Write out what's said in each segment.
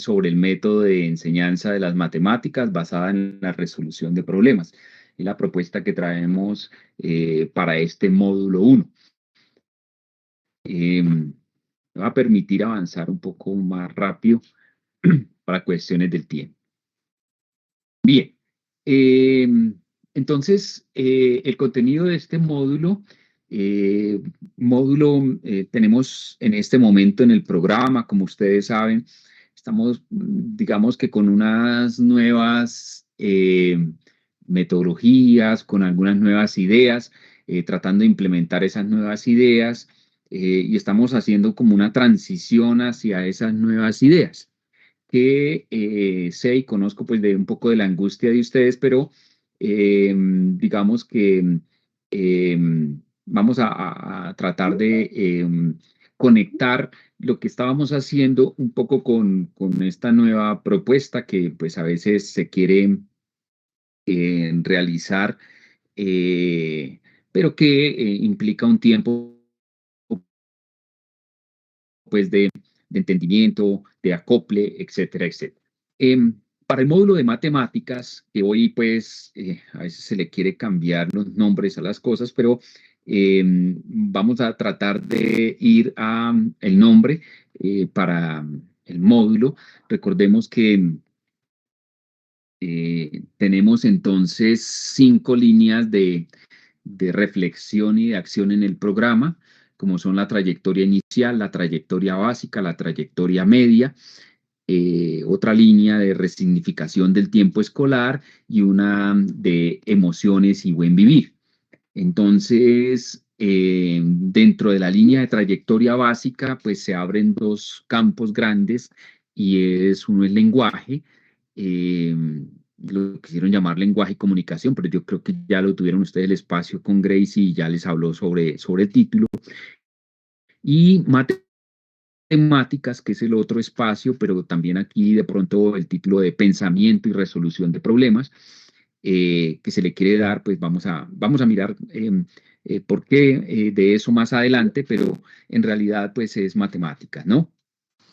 sobre el método de enseñanza de las matemáticas basada en la resolución de problemas. Es la propuesta que traemos para este módulo 1. Me va a permitir avanzar un poco más rápido para cuestiones del tiempo. Bien, eh, entonces el contenido de este tenemos en este momento en el programa, como ustedes saben, estamos, digamos que con unas nuevas metodologías, con algunas nuevas ideas, tratando de implementar esas nuevas ideas y estamos haciendo como una transición hacia esas nuevas ideas que sé y conozco pues de un poco de la angustia de ustedes, pero digamos que eh, vamos a tratar de conectar lo que estábamos haciendo un poco con esta nueva propuesta que pues a veces se quiere realizar, pero que implica un tiempo pues de entendimiento, de acople, etcétera, etcétera. Para el módulo de matemáticas, que hoy pues a veces se le quiere cambiar los nombres a las cosas, pero vamos a tratar de ir a el nombre para el módulo. Recordemos que tenemos entonces 5 líneas de reflexión y de acción en el programa, como son la trayectoria inicial, la trayectoria básica, la trayectoria media, otra línea de resignificación del tiempo escolar y una de emociones y buen vivir. Entonces, dentro de la línea de trayectoria básica, pues se abren dos campos grandes y uno es lenguaje, eh, lo quisieron llamar lenguaje y comunicación, pero yo creo que ya lo tuvieron ustedes el espacio con Grace y ya les habló sobre el título. Y matemáticas, que es el otro espacio, pero también aquí de pronto el título de pensamiento y resolución de problemas, que se le quiere dar, pues vamos a mirar por qué de eso más adelante, pero en realidad pues es matemática, ¿no?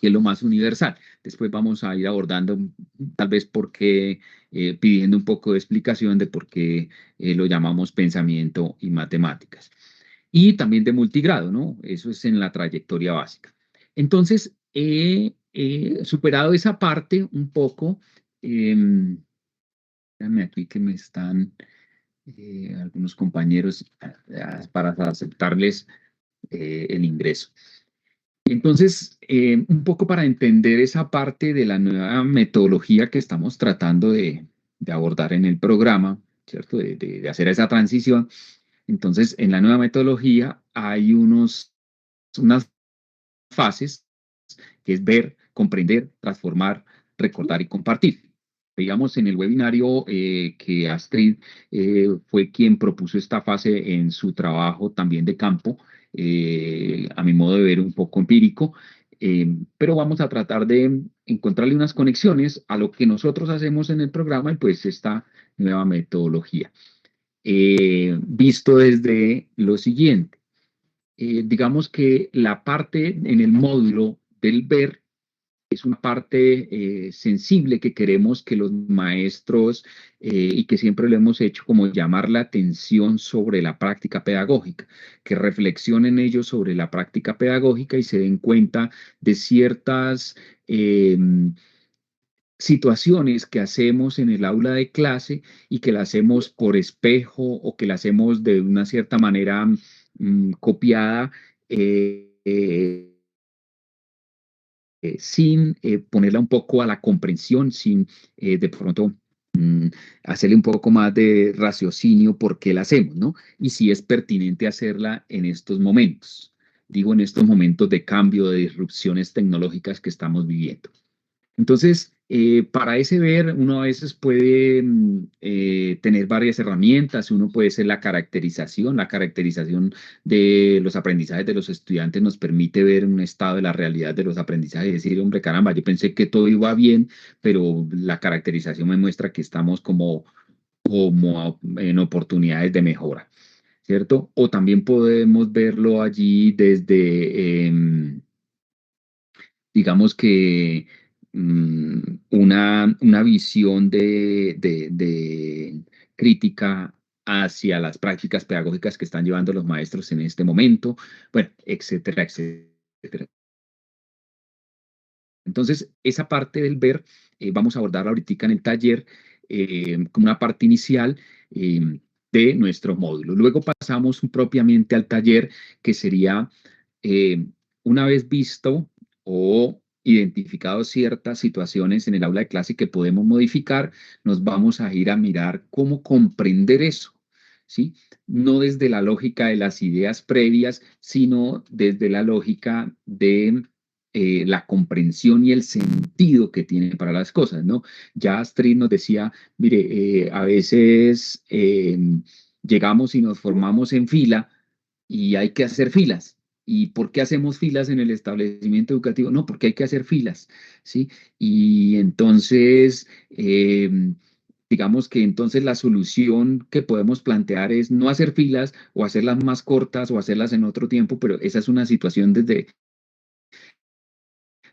Que es lo más universal. Después vamos a ir abordando tal vez por qué, pidiendo un poco de explicación de por qué lo llamamos pensamiento y matemáticas. Y también de multigrado, ¿no? Eso es en la trayectoria básica. Entonces, superado esa parte un poco, déjame aquí que me están algunos compañeros para aceptarles el ingreso. Entonces, un poco para entender esa parte de la nueva metodología que estamos tratando de abordar en el programa, ¿cierto? De hacer esa transición. Entonces, en la nueva metodología hay unas fases que es ver, comprender, transformar, recordar y compartir. Digamos, en el webinario que Astrid fue quien propuso esta fase en su trabajo también de campo, a mi modo de ver un poco empírico, pero vamos a tratar de encontrarle unas conexiones a lo que nosotros hacemos en el programa y pues esta nueva metodología. Visto desde lo siguiente, digamos que la parte en el módulo del ver es una parte sensible que queremos que los maestros, y que siempre lo hemos hecho, como llamar la atención sobre la práctica pedagógica, que reflexionen ellos sobre la práctica pedagógica y se den cuenta de ciertas situaciones que hacemos en el aula de clase y que la hacemos por espejo o que la hacemos de una cierta manera copiada. Sin ponerla un poco a la comprensión, sin de pronto mm, hacerle un poco más de raciocinio por qué la hacemos, ¿no? Y si es pertinente hacerla en estos momentos, digo en estos momentos de cambio, de disrupciones tecnológicas que estamos viviendo. Entonces, para ese ver, uno a veces puede tener varias herramientas. Uno puede ser la caracterización. La caracterización de los aprendizajes de los estudiantes nos permite ver un estado de la realidad de los aprendizajes y decir, hombre, caramba, yo pensé que todo iba bien, pero la caracterización me muestra que estamos como en oportunidades de mejora, ¿cierto? O también podemos verlo allí desde, digamos que una visión de crítica hacia las prácticas pedagógicas que están llevando los maestros en este momento, bueno, etcétera, etcétera. Entonces, esa parte del ver, vamos a abordarla ahorita en el taller como una parte inicial de nuestro módulo. Luego pasamos propiamente al taller, que sería, eh, una vez visto o identificado ciertas situaciones en el aula de clase que podemos modificar, nos vamos a ir a mirar cómo comprender eso, ¿sí? No desde la lógica de las ideas previas, sino desde la lógica de la comprensión y el sentido que tiene para las cosas, ¿no? Ya Astrid nos decía, mire, a veces llegamos y nos formamos en fila y hay que hacer filas. ¿Y por qué hacemos filas en el establecimiento educativo? No, porque hay que hacer filas, ¿sí? Y entonces, digamos que entonces la solución que podemos plantear es no hacer filas o hacerlas más cortas o hacerlas en otro tiempo, pero esa es una situación desde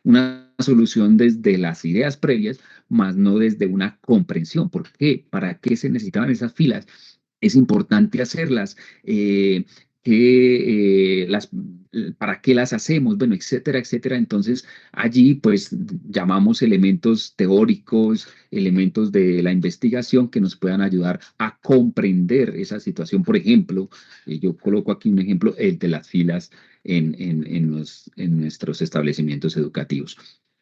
una solución desde las ideas previas, más no desde una comprensión. ¿Por qué? ¿Para qué se necesitaban esas filas? Es importante hacerlas. ¿Para qué las hacemos? Bueno, etcétera, etcétera. Entonces, allí pues llamamos elementos teóricos, elementos de la investigación que nos puedan ayudar a comprender esa situación. Por ejemplo, yo coloco aquí un ejemplo, el de las filas en nuestros establecimientos educativos.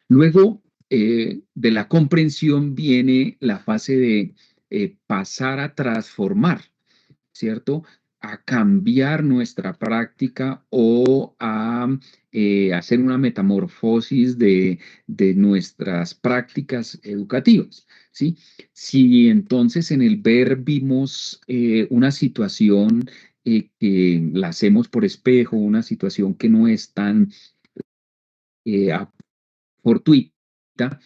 Luego de la comprensión viene la fase de pasar a transformar, ¿cierto? A cambiar nuestra práctica o a hacer una metamorfosis de nuestras prácticas educativas, ¿sí? Si entonces en el ver vimos una situación que la hacemos por espejo, una situación que no es tan eh, fortuita,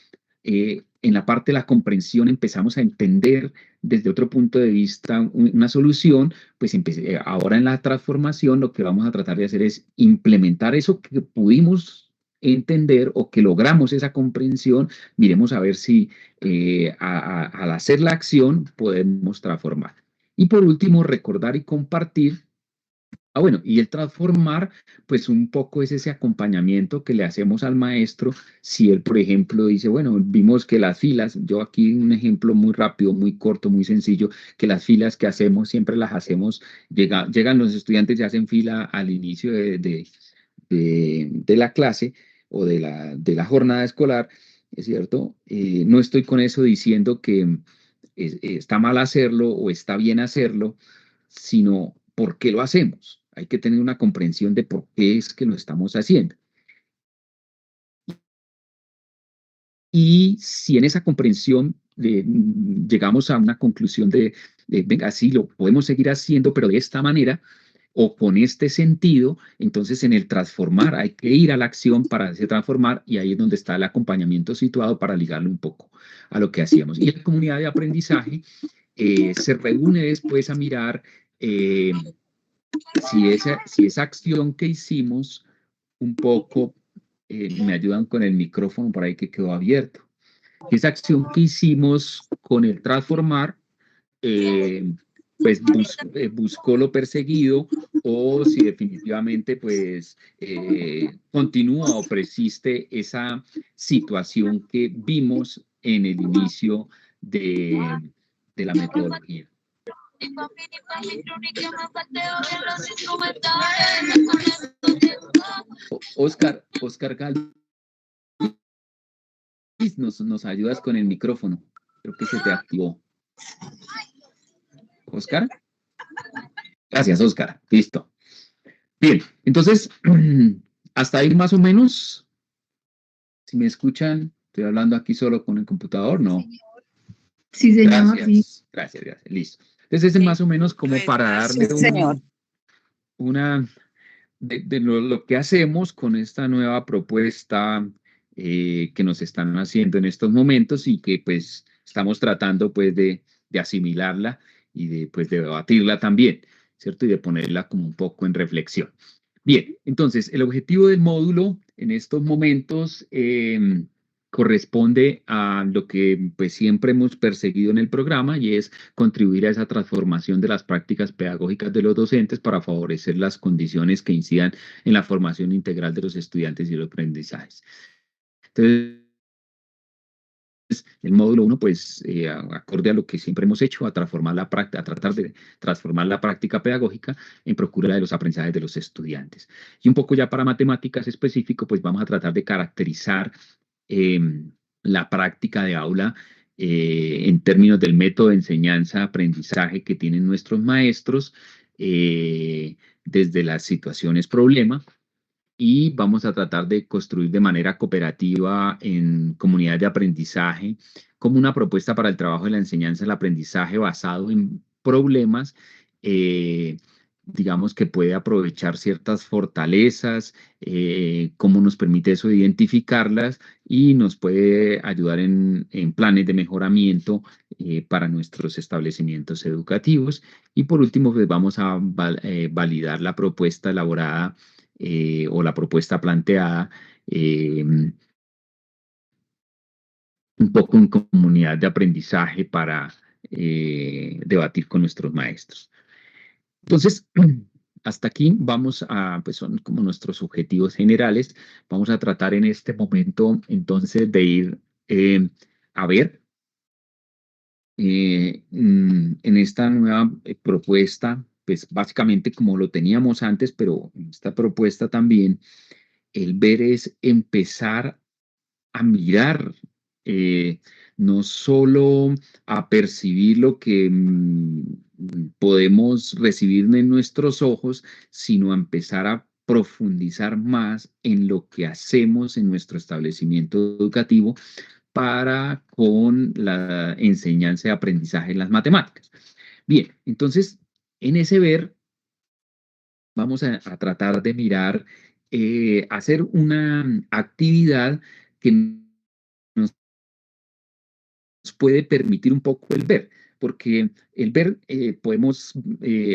en la parte de la comprensión empezamos a entender desde otro punto de vista una solución, pues ahora en la transformación lo que vamos a tratar de hacer es implementar eso que pudimos entender o que logramos esa comprensión, miremos a ver si al hacer la acción podemos transformar. Y por último, recordar y compartir. Bueno, y el transformar, pues un poco es ese acompañamiento que le hacemos al maestro. Si él, por ejemplo, dice, bueno, vimos que las filas, yo aquí un ejemplo muy rápido, muy corto, muy sencillo, que las filas que hacemos, siempre las hacemos, llegan los estudiantes y hacen fila al inicio de la clase o de la jornada escolar, ¿es cierto? No estoy con eso diciendo que está mal hacerlo o está bien hacerlo, sino por qué lo hacemos. Hay que tener una comprensión de por qué es que lo estamos haciendo. Y si en esa comprensión llegamos a una conclusión venga, sí, lo podemos seguir haciendo, pero de esta manera o con este sentido, entonces en el transformar hay que ir a la acción para hacer transformar y ahí es donde está el acompañamiento situado para ligarlo un poco a lo que hacíamos. Y la comunidad de aprendizaje se reúne después a mirar si esa acción que hicimos un poco, me ayudan con el micrófono por ahí que quedó abierto, esa acción que hicimos con el transformar, eh, pues buscó lo perseguido o si definitivamente pues continúa o persiste esa situación que vimos en el inicio de la metodología. Oscar Galvis, nos ayudas con el micrófono. Creo que se te activó. Oscar. Gracias, Oscar. Listo. Bien, entonces, hasta ahí más o menos. Si me escuchan, estoy hablando aquí solo con el computador, ¿no? Sí, señor. Gracias, gracias, gracias. Listo. Entonces, es más o menos como para darle de lo que hacemos con esta nueva propuesta que nos están haciendo en estos momentos y que pues estamos tratando pues de asimilarla y de debatirla también, ¿cierto? Y de ponerla como un poco en reflexión. Bien, entonces el objetivo del módulo en estos momentos, corresponde a lo que pues siempre hemos perseguido en el programa y es contribuir a esa transformación de las prácticas pedagógicas de los docentes para favorecer las condiciones que incidan en la formación integral de los estudiantes y los aprendizajes. Entonces, el módulo 1, pues, acorde a lo que siempre hemos hecho, a transformar la práctica, a tratar de transformar la práctica pedagógica en procura de los aprendizajes de los estudiantes. Y un poco ya para matemáticas específico, pues vamos a tratar de caracterizar eh, la práctica de aula en términos del método de enseñanza-aprendizaje que tienen nuestros maestros desde las situaciones problema, y vamos a tratar de construir de manera cooperativa en comunidades de aprendizaje como una propuesta para el trabajo de la enseñanza y el aprendizaje basado en problemas, eh, digamos que puede aprovechar ciertas fortalezas, cómo nos permite eso identificarlas y nos puede ayudar en planes de mejoramiento para nuestros establecimientos educativos. Y por último, pues vamos a validar la propuesta elaborada o la propuesta planteada un poco en comunidad de aprendizaje para debatir con nuestros maestros. Entonces, hasta aquí vamos a, pues son como nuestros objetivos generales. Vamos a tratar en este momento entonces de ir a ver en esta nueva propuesta, pues básicamente como lo teníamos antes, pero en esta propuesta también el ver es empezar a mirar, eh, no solo a percibir lo que podemos recibir en nuestros ojos, sino a empezar a profundizar más en lo que hacemos en nuestro establecimiento educativo para con la enseñanza y aprendizaje en las matemáticas. Bien, entonces, en ese ver, vamos a tratar de mirar, hacer una actividad que nos puede permitir un poco el ver, porque el ver podemos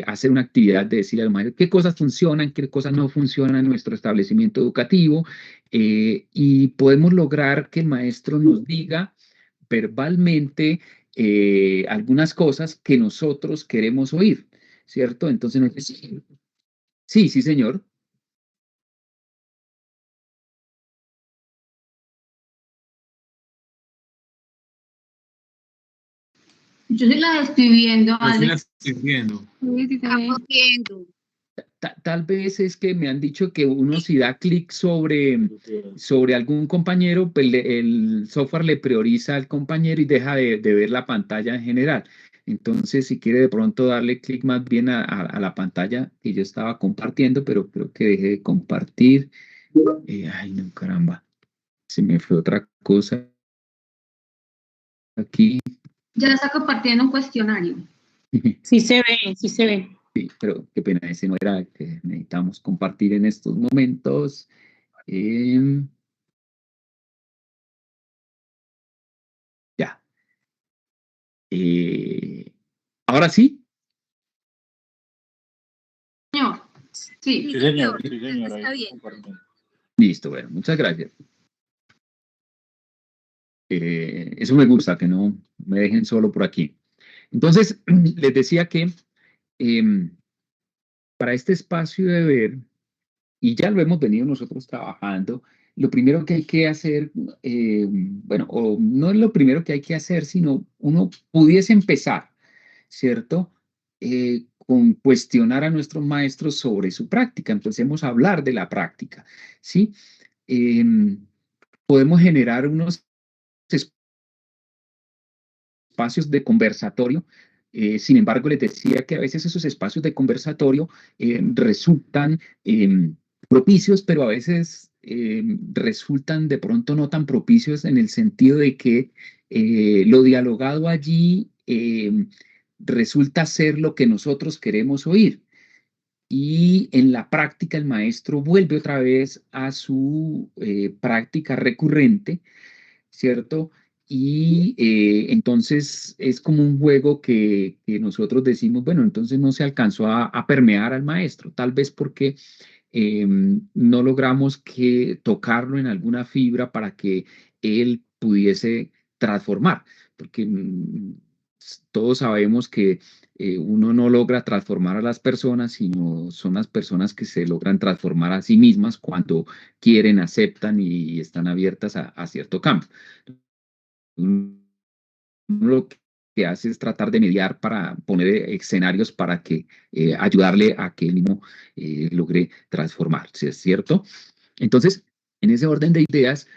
hacer una actividad de decir al maestro qué cosas funcionan, qué cosas no funcionan en nuestro establecimiento educativo, y podemos lograr que el maestro nos diga verbalmente algunas cosas que nosotros queremos oír, ¿cierto? Entonces, sí, sí, señor. Yo sí la estoy viendo, Yo sí la Alex. estoy viendo. Sí, sí, Estamos viendo. Tal vez es que me han dicho que uno si da clic sobre algún compañero, pues el software le prioriza al compañero y deja de ver la pantalla en general. Entonces, si quiere de pronto darle clic más bien a la pantalla que yo estaba compartiendo, pero creo que dejé de compartir. Ay, no, caramba. Se me fue otra cosa aquí. Ya está compartiendo un cuestionario. Sí se ve, sí se ve. Sí, pero qué pena, ese no era el que necesitamos compartir en estos momentos. Ya. Ahora sí. Señor, sí. Sí, señor. Sí, Está señor. Ahí bien. compartiendo. Listo, bueno, muchas gracias. Eso me gusta, que no me dejen solo por aquí. Entonces, les decía que para este espacio de ver, y ya lo hemos venido nosotros trabajando, lo primero que hay que hacer, bueno, o no es lo primero que hay que hacer, sino uno pudiese empezar, ¿cierto? Con cuestionar a nuestros maestros sobre su práctica. Empecemos a hablar de la práctica, ¿sí? Podemos generar unos espacios de conversatorio. Sin embargo, les decía que a veces esos espacios de conversatorio resultan propicios, pero a veces resultan de pronto no tan propicios en el sentido de que lo dialogado allí resulta ser lo que nosotros queremos oír. Y en la práctica el maestro vuelve otra vez a su práctica recurrente, ¿cierto? Y entonces es como un juego que nosotros decimos, bueno, entonces no se alcanzó a permear al maestro, tal vez porque no logramos tocarlo en alguna fibra para que él pudiese transformar, porque todos sabemos que uno no logra transformar a las personas, sino son las personas que se logran transformar a sí mismas cuando quieren, aceptan y están abiertas a cierto cambio. Uno lo que hace es tratar de mediar para poner escenarios para que ayudarle a que él mismo logre transformarse, ¿es cierto? Entonces, en ese orden de ideas,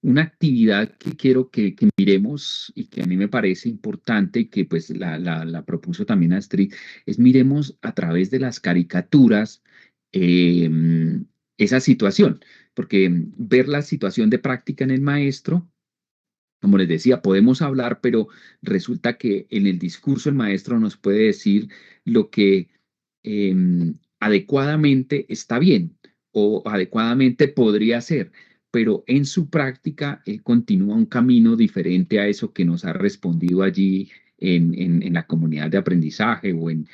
una actividad que quiero que miremos y que a mí me parece importante y que pues la propuso también Astrid, es miremos a través de las caricaturas eh, esa situación, porque ver la situación de práctica en el maestro, como les decía, podemos hablar, pero resulta que en el discurso el maestro nos puede decir lo que eh, adecuadamente está bien o adecuadamente podría ser, pero en su práctica él continúa un camino diferente a eso que nos ha respondido allí en la comunidad de aprendizaje o en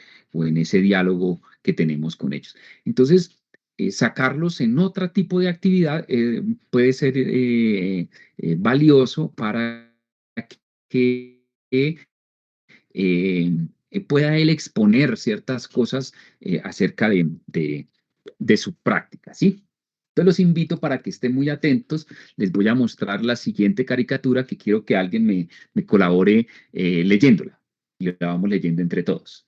ese diálogo que tenemos con ellos. Entonces, sacarlos en otro tipo de actividad puede ser valioso para que pueda él exponer ciertas cosas acerca de su práctica, ¿sí? Entonces los invito para que estén muy atentos. Les voy a mostrar la siguiente caricatura que quiero que alguien me colabore leyéndola. Y la vamos leyendo entre todos.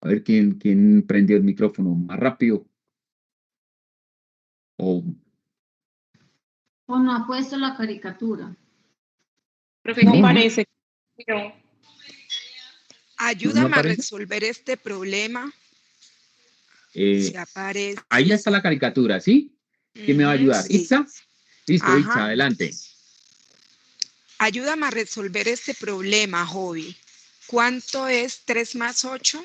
A ver quién prendió el micrófono más rápido. O O no ha puesto la caricatura. Profe, No, ¿qué no. parece? Pero Ayúdame a aparece? resolver este problema. Eh, Si aparece. Ahí está la caricatura, ¿sí? ¿Quién me va a ayudar? Sí. ¿Itza? Listo, Itza, Ajá. adelante. Ayúdame a resolver este problema, Jovi. ¿Cuánto es 3 más 8?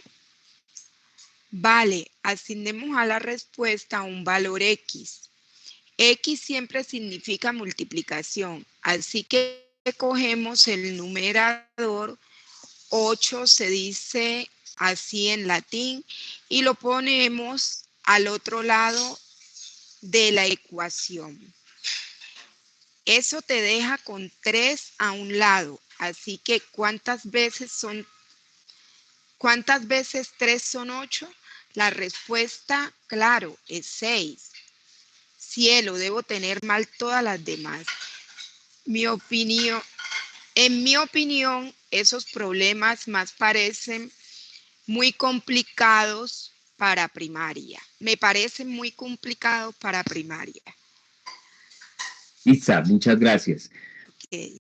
Vale, asignemos a la respuesta un valor X. X siempre significa multiplicación, así que cogemos el numerador, 8 se dice así en latín, y lo ponemos al otro lado de la ecuación. Eso te deja con 3 a un lado, así que ¿cuántas veces 3 son 8? La respuesta, claro, es 6. Cielo, debo tener mal todas las demás. En mi opinión, esos problemas más parecen muy complicados para primaria. Me parecen muy complicados para primaria. Itza, muchas gracias. Okay.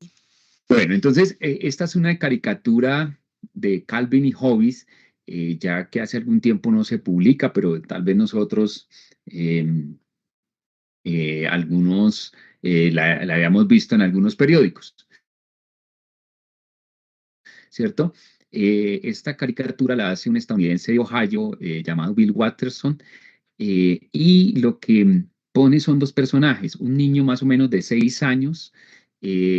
Bueno, entonces, esta es una caricatura de Calvin y Hobbes, ya que hace algún tiempo no se publica, pero tal vez nosotros, algunos, la habíamos visto en algunos periódicos, ¿cierto? Esta caricatura la hace un estadounidense de Ohio llamado Bill Watterson, y lo que pone son dos personajes, un niño más o menos de 6 años,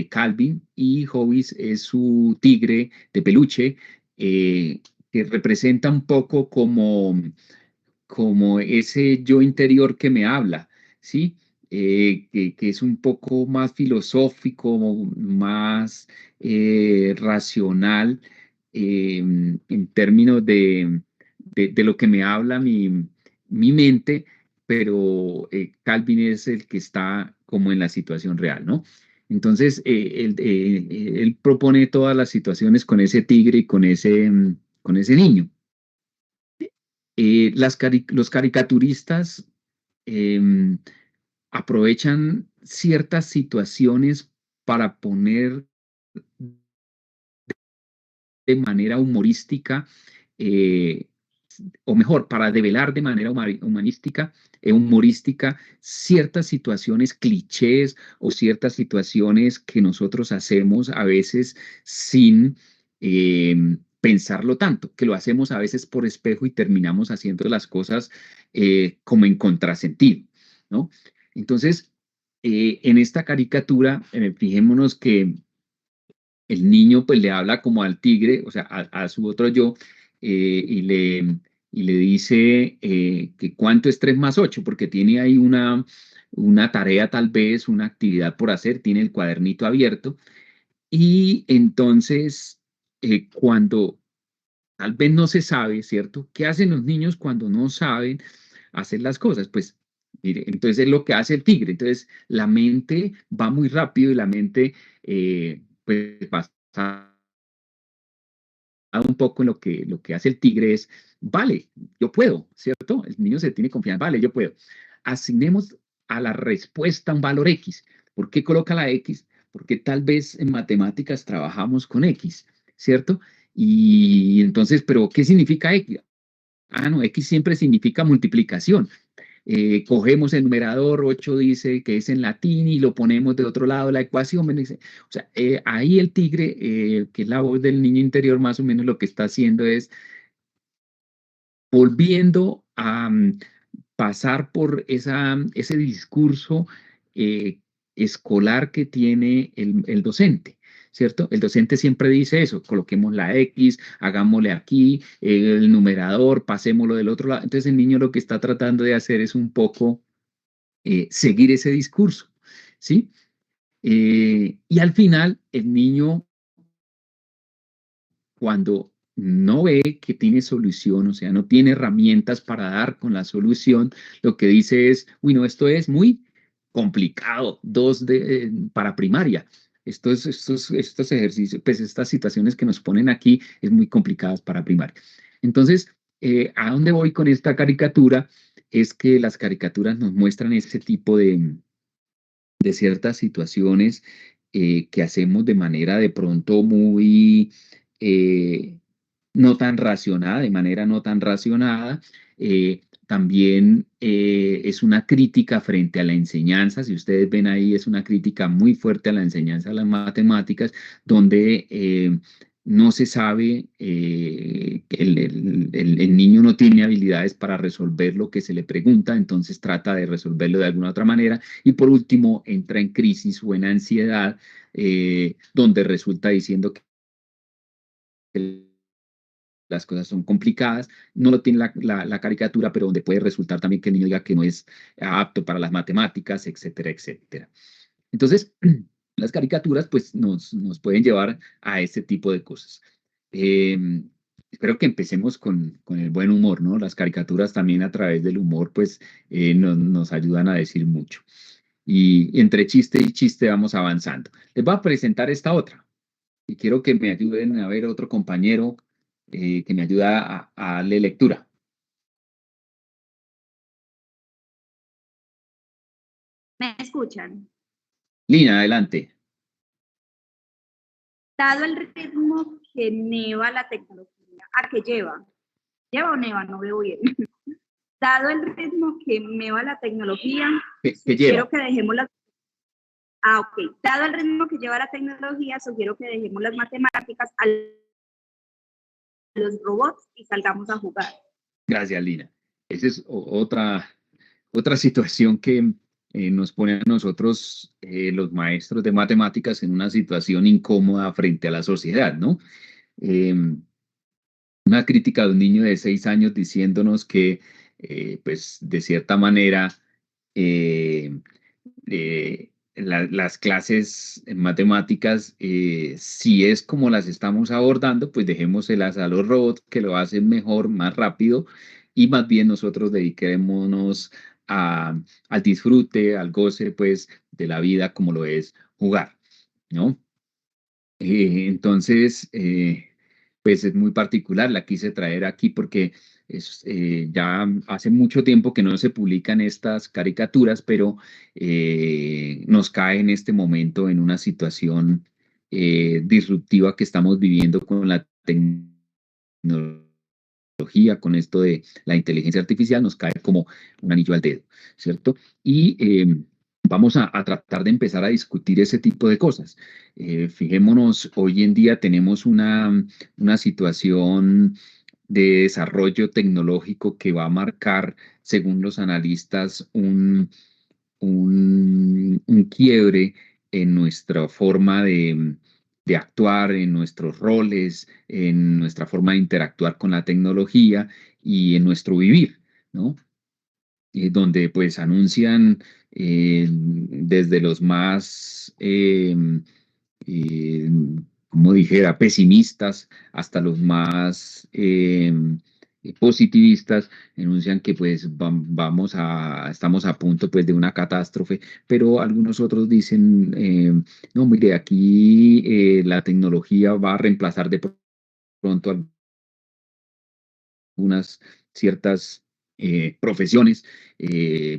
Calvin, y Hobbes es su tigre de peluche, que representa un poco como ese yo interior que me habla, ¿sí? Que es un poco más filosófico, más racional en términos de lo que me habla mi mente, pero Calvin es el que está como en la situación real, ¿no? Entonces, él propone todas las situaciones con ese tigre y con ese niño. Los caricaturistas aprovechan ciertas situaciones para poner de manera humorística, o mejor, para develar de manera humorística ciertas situaciones clichés o ciertas situaciones que nosotros hacemos a veces sin pensarlo tanto, que lo hacemos a veces por espejo y terminamos haciendo las cosas como en contrasentido, ¿no? Entonces, en esta caricatura, fijémonos que el niño pues le habla como al tigre, o sea, a su otro yo, y y le dice que cuánto es 3 más 8, porque tiene ahí una tarea tal vez, una actividad por hacer, tiene el cuadernito abierto, y entonces cuando tal vez no se sabe, ¿cierto? ¿Qué hacen los niños cuando no saben hacer las cosas? Pues, mire, entonces es lo que hace el tigre. Entonces, la mente va muy rápido y la mente, pues, pasa un poco en lo que hace el tigre es, vale, yo puedo, ¿cierto? El niño se tiene confianza, vale, yo puedo. Asignemos a la respuesta un valor X. ¿Por qué coloca la X? Porque tal vez en matemáticas trabajamos con X, ¿cierto? Y entonces, ¿pero qué significa X? Ah, no, X siempre significa multiplicación. Cogemos el numerador, 8 dice que es en latín y lo ponemos de otro lado de la ecuación. Me dice, o sea, ahí el tigre, que es la voz del niño interior, más o menos lo que está haciendo es volviendo a pasar por ese discurso eh, escolar que tiene el docente, ¿cierto? El docente siempre dice eso, coloquemos la X, hagámosle aquí, el numerador, pasémoslo del otro lado. Entonces el niño lo que está tratando de hacer es un poco seguir ese discurso, ¿sí? Y al final el niño, cuando no ve que tiene solución, o sea, no tiene herramientas para dar con la solución, lo que dice es, uy, no, esto es muy complicado, para primaria. Estos ejercicios, pues estas situaciones que nos ponen aquí es muy complicadas para primaria. Entonces, ¿a dónde voy con esta caricatura? Es que las caricaturas nos muestran ese tipo de ciertas situaciones que hacemos de manera de pronto muy eh, no tan racionada, de manera no tan racionada. También es una crítica frente a la enseñanza. Si ustedes ven ahí, es una crítica muy fuerte a la enseñanza de las matemáticas, donde no se sabe, el niño no tiene habilidades para resolver lo que se le pregunta, entonces trata de resolverlo de alguna otra manera y por último entra en crisis o en ansiedad, donde resulta diciendo que las cosas son complicadas, no lo tiene la caricatura, pero donde puede resultar también que el niño diga que no es apto para las matemáticas, etcétera, etcétera. Entonces, las caricaturas pues nos pueden llevar a este tipo de cosas. Eh, Espero que empecemos con el buen humor, ¿no? Las caricaturas también a través del humor pues nos ayudan a decir mucho. Y entre chiste y chiste vamos avanzando. Les voy a presentar esta otra y quiero que me ayuden a ver otro compañero que me ayuda a darle lectura. ¿Me escuchan? Lina, adelante. Dado el ritmo que neva la tecnología, ¿a qué lleva? ¿Lleva o neva? No veo bien. Dado el ritmo que neva la tecnología, ¿Qué lleva? quiero que dejemos las... Ah, ok. Dado el ritmo que lleva la tecnología, sugiero que dejemos las matemáticas a los robots y salgamos a jugar. Gracias, Lina. Esa es otra situación que nos pone a nosotros, los maestros de matemáticas, en una situación incómoda frente a la sociedad, ¿no? Eh, una crítica de un niño de 6 años diciéndonos que, pues, de cierta manera, eh, las clases en matemáticas, si es como las estamos abordando, pues dejémoselas a los robots que lo hacen mejor, más rápido, y más bien nosotros dediquémonos al disfrute, al goce, pues, de la vida como lo es jugar, ¿no? Entonces, pues es muy particular, la quise traer aquí porque ya hace mucho tiempo que no se publican estas caricaturas, pero nos cae en este momento en una situación disruptiva que estamos viviendo con la tecnología, con esto de la inteligencia artificial, nos cae como un anillo al dedo, ¿cierto? Y vamos a tratar de empezar a discutir ese tipo de cosas. Fijémonos, hoy en día tenemos una situación de desarrollo tecnológico que va a marcar, según los analistas, un quiebre en nuestra forma de actuar, en nuestros roles, en nuestra forma de interactuar con la tecnología y en nuestro vivir, ¿no? Donde pues anuncian desde los más, eh, como dijera, pesimistas hasta los más positivistas, anuncian que pues estamos a punto pues de una catástrofe, pero algunos otros dicen, no, mire, aquí la tecnología va a reemplazar de pronto algunas ciertas profesiones,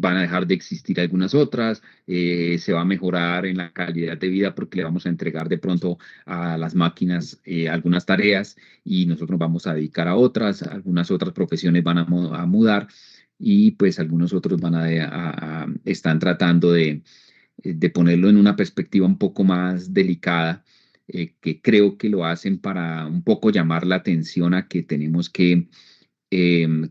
van a dejar de existir algunas otras, se va a mejorar en la calidad de vida porque le vamos a entregar de pronto a las máquinas algunas tareas y nosotros nos vamos a dedicar a otras, algunas otras profesiones van a mudar y pues algunos otros están tratando de ponerlo en una perspectiva un poco más delicada, que creo que lo hacen para un poco llamar la atención a que tenemos que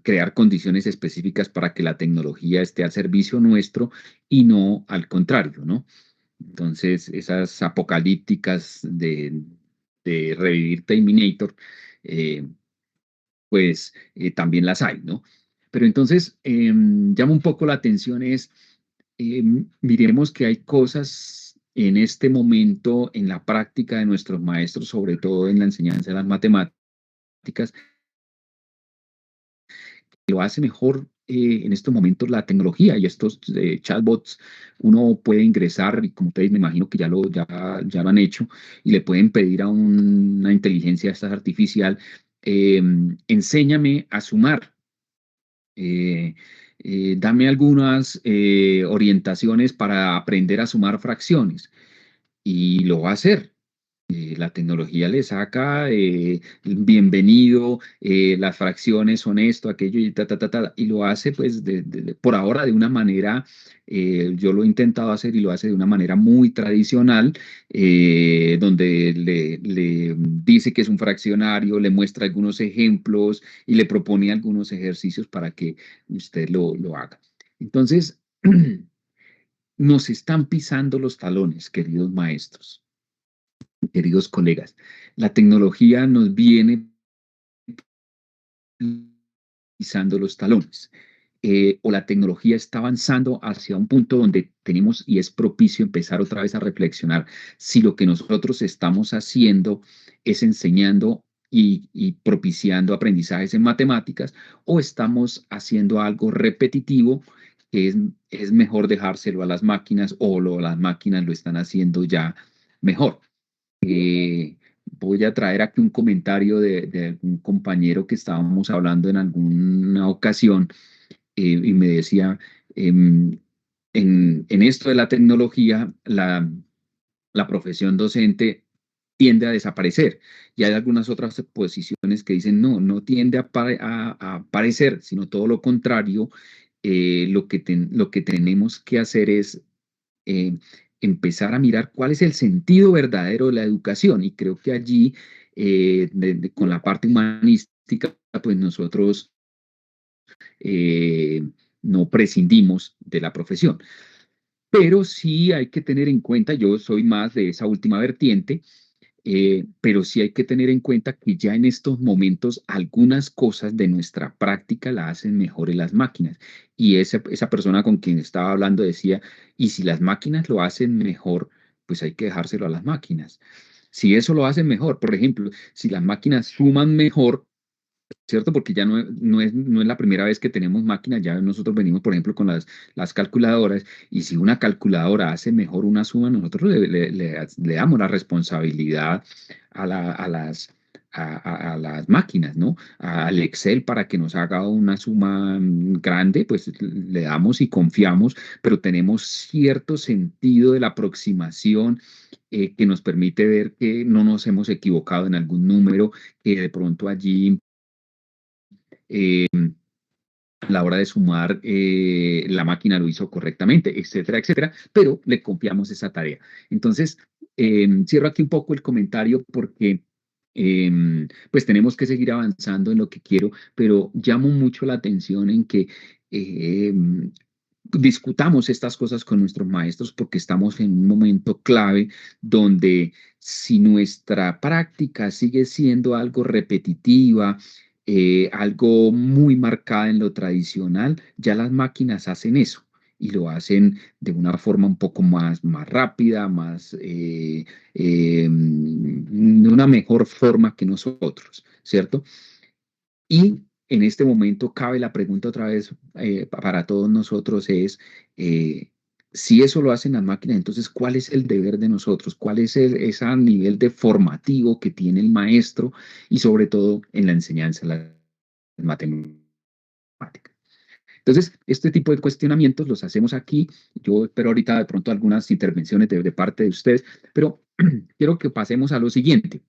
crear condiciones específicas para que la tecnología esté al servicio nuestro y no al contrario, ¿no? Entonces, esas apocalípticas de revivir Terminator, eh, pues también las hay, ¿no? Pero entonces, llama un poco la atención miremos que hay cosas en este momento en la práctica de nuestros maestros, sobre todo en la enseñanza de las matemáticas, lo hace mejor en estos momentos la tecnología y estos chatbots. Uno puede ingresar, y como ustedes me imagino que ya lo han hecho, y le pueden pedir a una inteligencia esta artificial, enséñame a sumar, eh, dame algunas orientaciones para aprender a sumar fracciones, y lo va a hacer. La tecnología le saca bienvenido, las fracciones son esto, aquello y y lo hace pues por ahora de una manera, yo lo he intentado hacer y lo hace de una manera muy tradicional, donde le dice que es un fraccionario, le muestra algunos ejemplos y le propone algunos ejercicios para que usted lo haga. Entonces, nos están pisando los talones, queridos maestros, queridos colegas. La tecnología nos viene pisando los talones. O la tecnología está avanzando hacia un punto donde tenemos y es propicio empezar otra vez a reflexionar si lo que nosotros estamos haciendo es enseñando y propiciando aprendizajes en matemáticas, o estamos haciendo algo repetitivo que es mejor dejárselo a las máquinas, o las máquinas lo están haciendo ya mejor. Voy a traer aquí un comentario de un compañero que estábamos hablando en alguna ocasión, y me decía, en esto de la tecnología, la profesión docente tiende a desaparecer. Y hay algunas otras posiciones que dicen, no tiende a aparecer, sino todo lo contrario. Lo que tenemos que hacer es eh, empezar a mirar cuál es el sentido verdadero de la educación. Y creo que allí, con la parte humanística, pues nosotros eh, no prescindimos de la profesión. Pero sí hay que tener en cuenta, yo soy más de esa última vertiente, pero sí hay que tener en cuenta que ya en estos momentos algunas cosas de nuestra práctica la hacen mejor en las máquinas. Y esa persona con quien estaba hablando decía, y si las máquinas lo hacen mejor, pues hay que dejárselo a las máquinas. Si eso lo hacen mejor, por ejemplo, si las máquinas suman mejor, ¿cierto? Porque ya no es la primera vez que tenemos máquinas, ya nosotros venimos, por ejemplo, con las calculadoras, y si una calculadora hace mejor una suma, nosotros le damos la responsabilidad a las máquinas, ¿no? Al Excel para que nos haga una suma grande, pues le damos y confiamos, pero tenemos cierto sentido de la aproximación, que nos permite ver que no nos hemos equivocado en algún número, que de pronto allí a la hora de sumar, la máquina lo hizo correctamente, etcétera, etcétera, pero le confiamos esa tarea. Entonces, cierro aquí un poco el comentario porque pues tenemos que seguir avanzando en lo que quiero, pero llamo mucho la atención en que eh, discutamos estas cosas con nuestros maestros porque estamos en un momento clave donde si nuestra práctica sigue siendo algo repetitiva, algo muy marcada en lo tradicional, ya las máquinas hacen eso y lo hacen de una forma un poco más rápida, de una mejor forma que nosotros, ¿cierto? Y en este momento cabe la pregunta otra vez para todos nosotros es, si eso lo hacen las máquinas, entonces, ¿cuál es el deber de nosotros? ¿Cuál es ese nivel de formativo que tiene el maestro y sobre todo en la enseñanza de las matemáticas? Entonces, este tipo de cuestionamientos los hacemos aquí. Yo espero ahorita de pronto algunas intervenciones de parte de ustedes, pero quiero que pasemos a lo siguiente.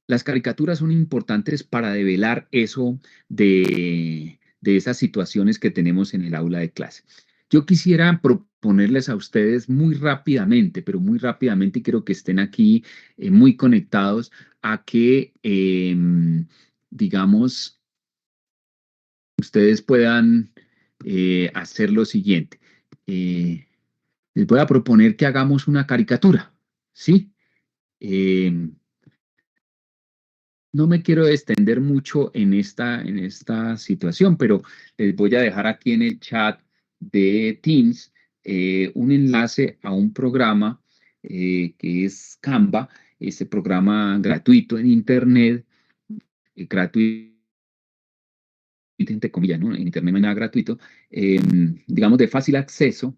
Las caricaturas son importantes para develar eso de esas situaciones que tenemos en el aula de clase. Yo quisiera proponerles a ustedes muy rápidamente, pero muy rápidamente, y quiero que estén aquí muy conectados a que, digamos, ustedes puedan hacer lo siguiente. Les voy a proponer que hagamos una caricatura, ¿sí? No me quiero extender mucho en esta situación, pero les voy a dejar aquí en el chat de Teams un enlace a un programa que es Canva, ese programa gratuito en Internet, gratuito entre comillas, ¿no? En Internet no hay nada gratuito, digamos de fácil acceso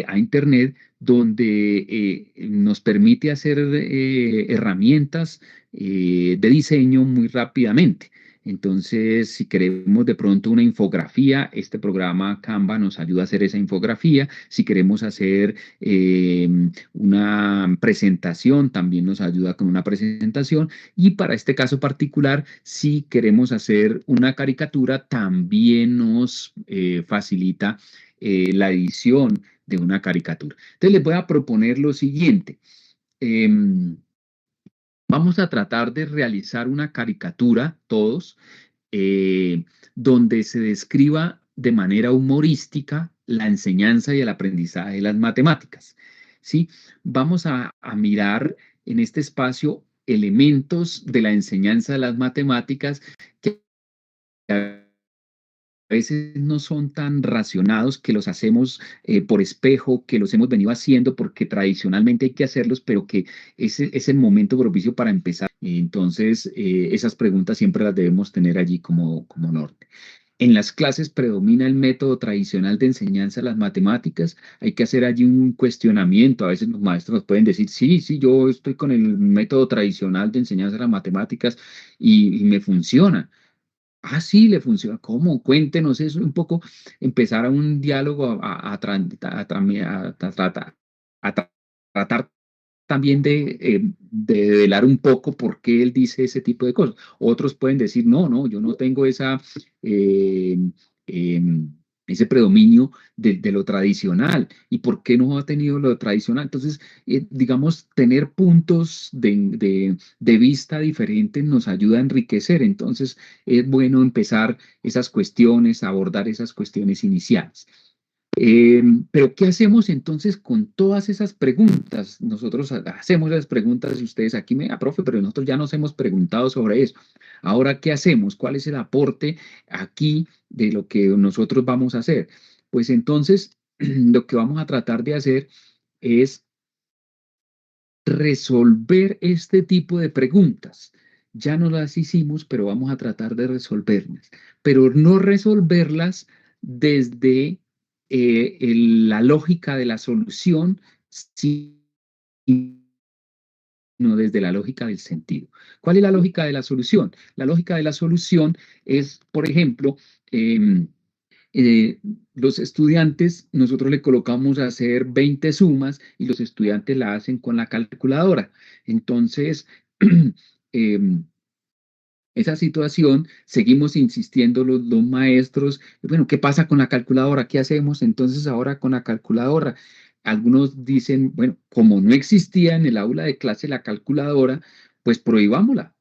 a Internet, donde nos permite hacer herramientas de diseño muy rápidamente. Entonces, si queremos de pronto una infografía, este programa Canva nos ayuda a hacer esa infografía. Si queremos hacer una presentación, también nos ayuda con una presentación. Y para este caso particular, si queremos hacer una caricatura, también nos facilita la edición de una caricatura. Entonces les voy a proponer lo siguiente. Vamos a tratar de realizar una caricatura, todos, donde se describa de manera humorística la enseñanza y el aprendizaje de las matemáticas. ¿Sí? Vamos a mirar en este espacio elementos de la enseñanza de las matemáticas que a veces no son tan racionados, que los hacemos por espejo, que los hemos venido haciendo porque tradicionalmente hay que hacerlos, pero que ese es el momento propicio para empezar. Entonces, esas preguntas siempre las debemos tener allí como norte. En las clases predomina el método tradicional de enseñanza de las matemáticas. Hay que hacer allí un cuestionamiento. A veces los maestros nos pueden decir, sí, sí, yo estoy con el método tradicional de enseñanza de las matemáticas y me funciona. Ah, sí, le funciona. ¿Cómo? Cuéntenos eso un poco, empezar a un diálogo a tratar también de velar un poco por qué él dice ese tipo de cosas. Otros pueden decir, no, no, yo no tengo eh, em, ese predominio de lo tradicional. ¿Y por qué no ha tenido lo tradicional? Entonces, digamos, tener puntos de vista diferentes nos ayuda a enriquecer. Entonces, es bueno empezar esas cuestiones, abordar esas cuestiones iniciales. Pero, ¿qué hacemos entonces con todas esas preguntas? Nosotros hacemos las preguntas y ustedes aquí profe, pero nosotros ya nos hemos preguntado sobre eso. Ahora, ¿qué hacemos? ¿Cuál es el aporte aquí de lo que nosotros vamos a hacer? Pues entonces, lo que vamos a tratar de hacer es resolver este tipo de preguntas. Ya no las hicimos, pero vamos a tratar de resolverlas. Pero no resolverlas desde la lógica de la solución, sino desde la lógica del sentido. ¿Cuál es la lógica de la solución? La lógica de la solución es, por ejemplo, eh, los estudiantes, nosotros le colocamos a hacer 20 sumas y los estudiantes la hacen con la calculadora. Entonces, esa situación, seguimos insistiendo los maestros, bueno, ¿qué pasa con la calculadora? ¿Qué hacemos entonces ahora con la calculadora? Algunos dicen, bueno, como no existía en el aula de clase la calculadora, pues prohibámosla.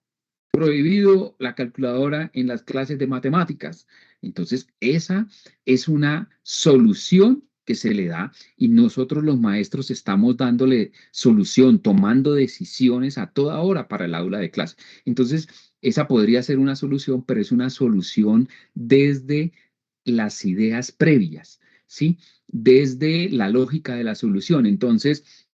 prohibido la calculadora en las clases de matemáticas. Entonces, esa es una solución que se le da y nosotros los maestros estamos dándole solución, tomando decisiones a toda hora para el aula de clase. Entonces, esa podría ser una solución, pero es una solución desde las ideas previas, ¿sí? Desde la lógica de la solución. Entonces,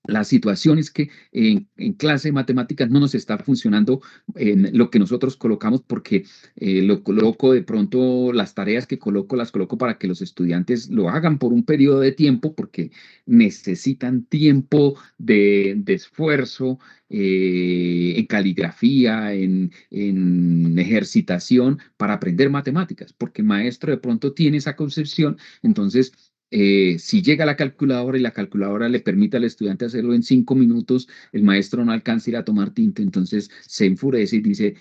la situación es que en clase de matemáticas no nos está funcionando en lo que nosotros colocamos porque lo coloco de pronto, las tareas que coloco, las coloco para que los estudiantes lo hagan por un periodo de tiempo porque necesitan tiempo de esfuerzo en caligrafía, en ejercitación para aprender matemáticas, porque el maestro de pronto tiene esa concepción, entonces si llega la calculadora y la calculadora le permite al estudiante hacerlo en 5 minutos, el maestro no alcanza a ir a tomar tinta, entonces se enfurece y dice,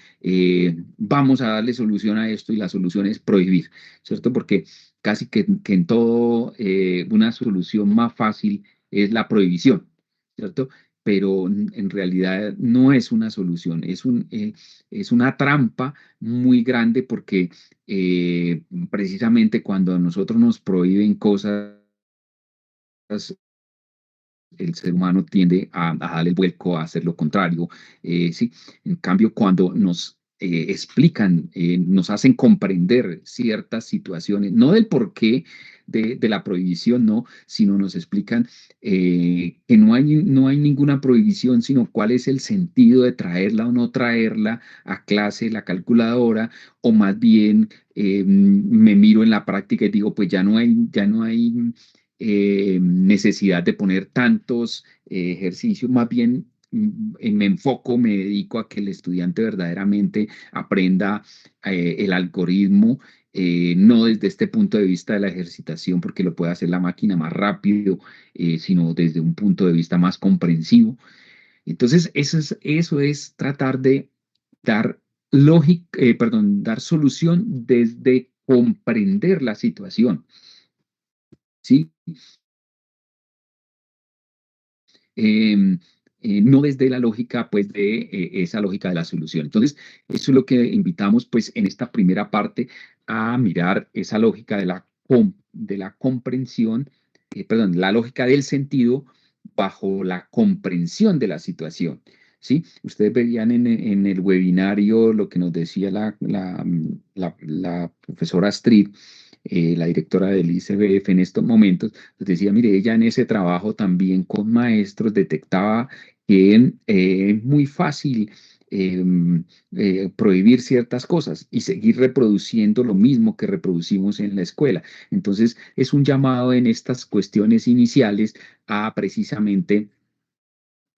vamos a darle solución a esto y la solución es prohibir, ¿cierto? Porque casi que en todo una solución más fácil es la prohibición, ¿cierto? Pero en realidad no es una solución, es una trampa muy grande porque precisamente cuando a nosotros nos prohíben cosas, el ser humano tiende a darle el vuelco, a hacer lo contrario. ¿Sí? En cambio, cuando nos explican, nos hacen comprender ciertas situaciones, no del porqué de la prohibición, no, sino nos explican que no hay ninguna prohibición, sino cuál es el sentido de traerla o no traerla a clase, la calculadora, o más bien me miro en la práctica y digo, pues ya no hay necesidad de poner tantos ejercicios, más bien me enfoco, me dedico a que el estudiante verdaderamente aprenda el algoritmo, no desde este punto de vista de la ejercitación, porque lo puede hacer la máquina más rápido, sino desde un punto de vista más comprensivo. Entonces, eso es tratar de dar lógica, dar solución desde comprender la situación, ¿sí? eh, no desde la lógica, pues, de esa lógica de la solución. Entonces, eso es lo que invitamos, pues, en esta primera parte a mirar esa lógica de la comprensión, perdón, la lógica del sentido bajo la comprensión de la situación. ¿Sí? Ustedes veían en el webinario lo que nos decía la profesora Astrid, la directora del ICBF en estos momentos, les decía, mire, ella en ese trabajo también con maestros detectaba que es muy fácil eh, prohibir ciertas cosas y seguir reproduciendo lo mismo que reproducimos en la escuela. Entonces, es un llamado en estas cuestiones iniciales a precisamente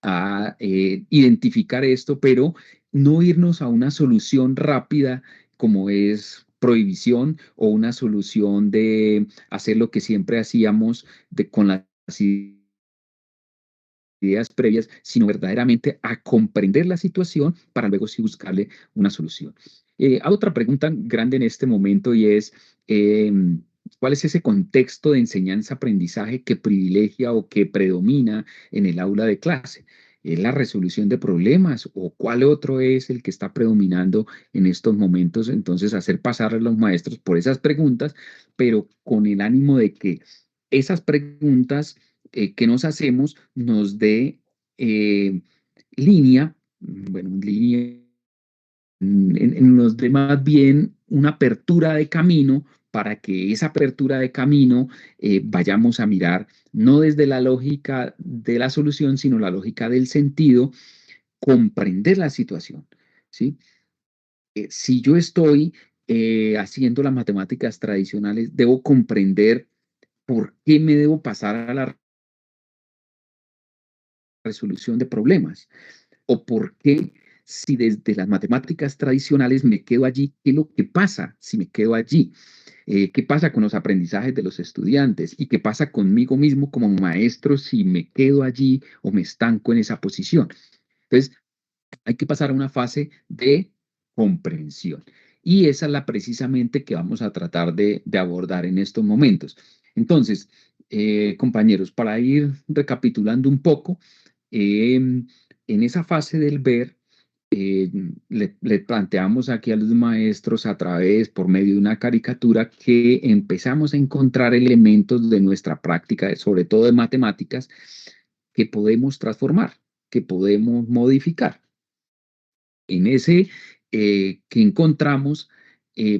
a identificar esto, pero no irnos a una solución rápida como es prohibición o una solución de hacer lo que siempre hacíamos con las ideas previas, sino verdaderamente a comprender la situación para luego sí buscarle una solución. Hay otra pregunta grande en este momento y es, ¿cuál es ese contexto de enseñanza-aprendizaje que privilegia o que predomina en el aula de clase? ¿Es la resolución de problemas o cuál otro es el que está predominando en estos momentos? Entonces, hacer pasar a los maestros por esas preguntas, pero con el ánimo de que esas preguntas que nos hacemos nos dé línea, bueno, línea, nos dé más bien una apertura de camino para que esa apertura de camino vayamos a mirar no desde la lógica de la solución, sino la lógica del sentido, comprender la situación, ¿sí? Si yo estoy haciendo las matemáticas tradicionales, debo comprender por qué me debo pasar a la resolución de problemas o por qué si desde las matemáticas tradicionales me quedo allí, ¿qué es lo que pasa si me quedo allí? ¿Qué pasa con los aprendizajes de los estudiantes? ¿Y qué pasa conmigo mismo como maestro si me quedo allí o me estanco en esa posición? Entonces, hay que pasar a una fase de comprensión. Y esa es la precisamente que vamos a tratar de abordar en estos momentos. Entonces, compañeros, para ir recapitulando un poco, eh, en esa fase del ver, le planteamos aquí a los maestros por medio de una caricatura, que empezamos a encontrar elementos de nuestra práctica, sobre todo de matemáticas, que podemos transformar, que podemos modificar. En ese que encontramos,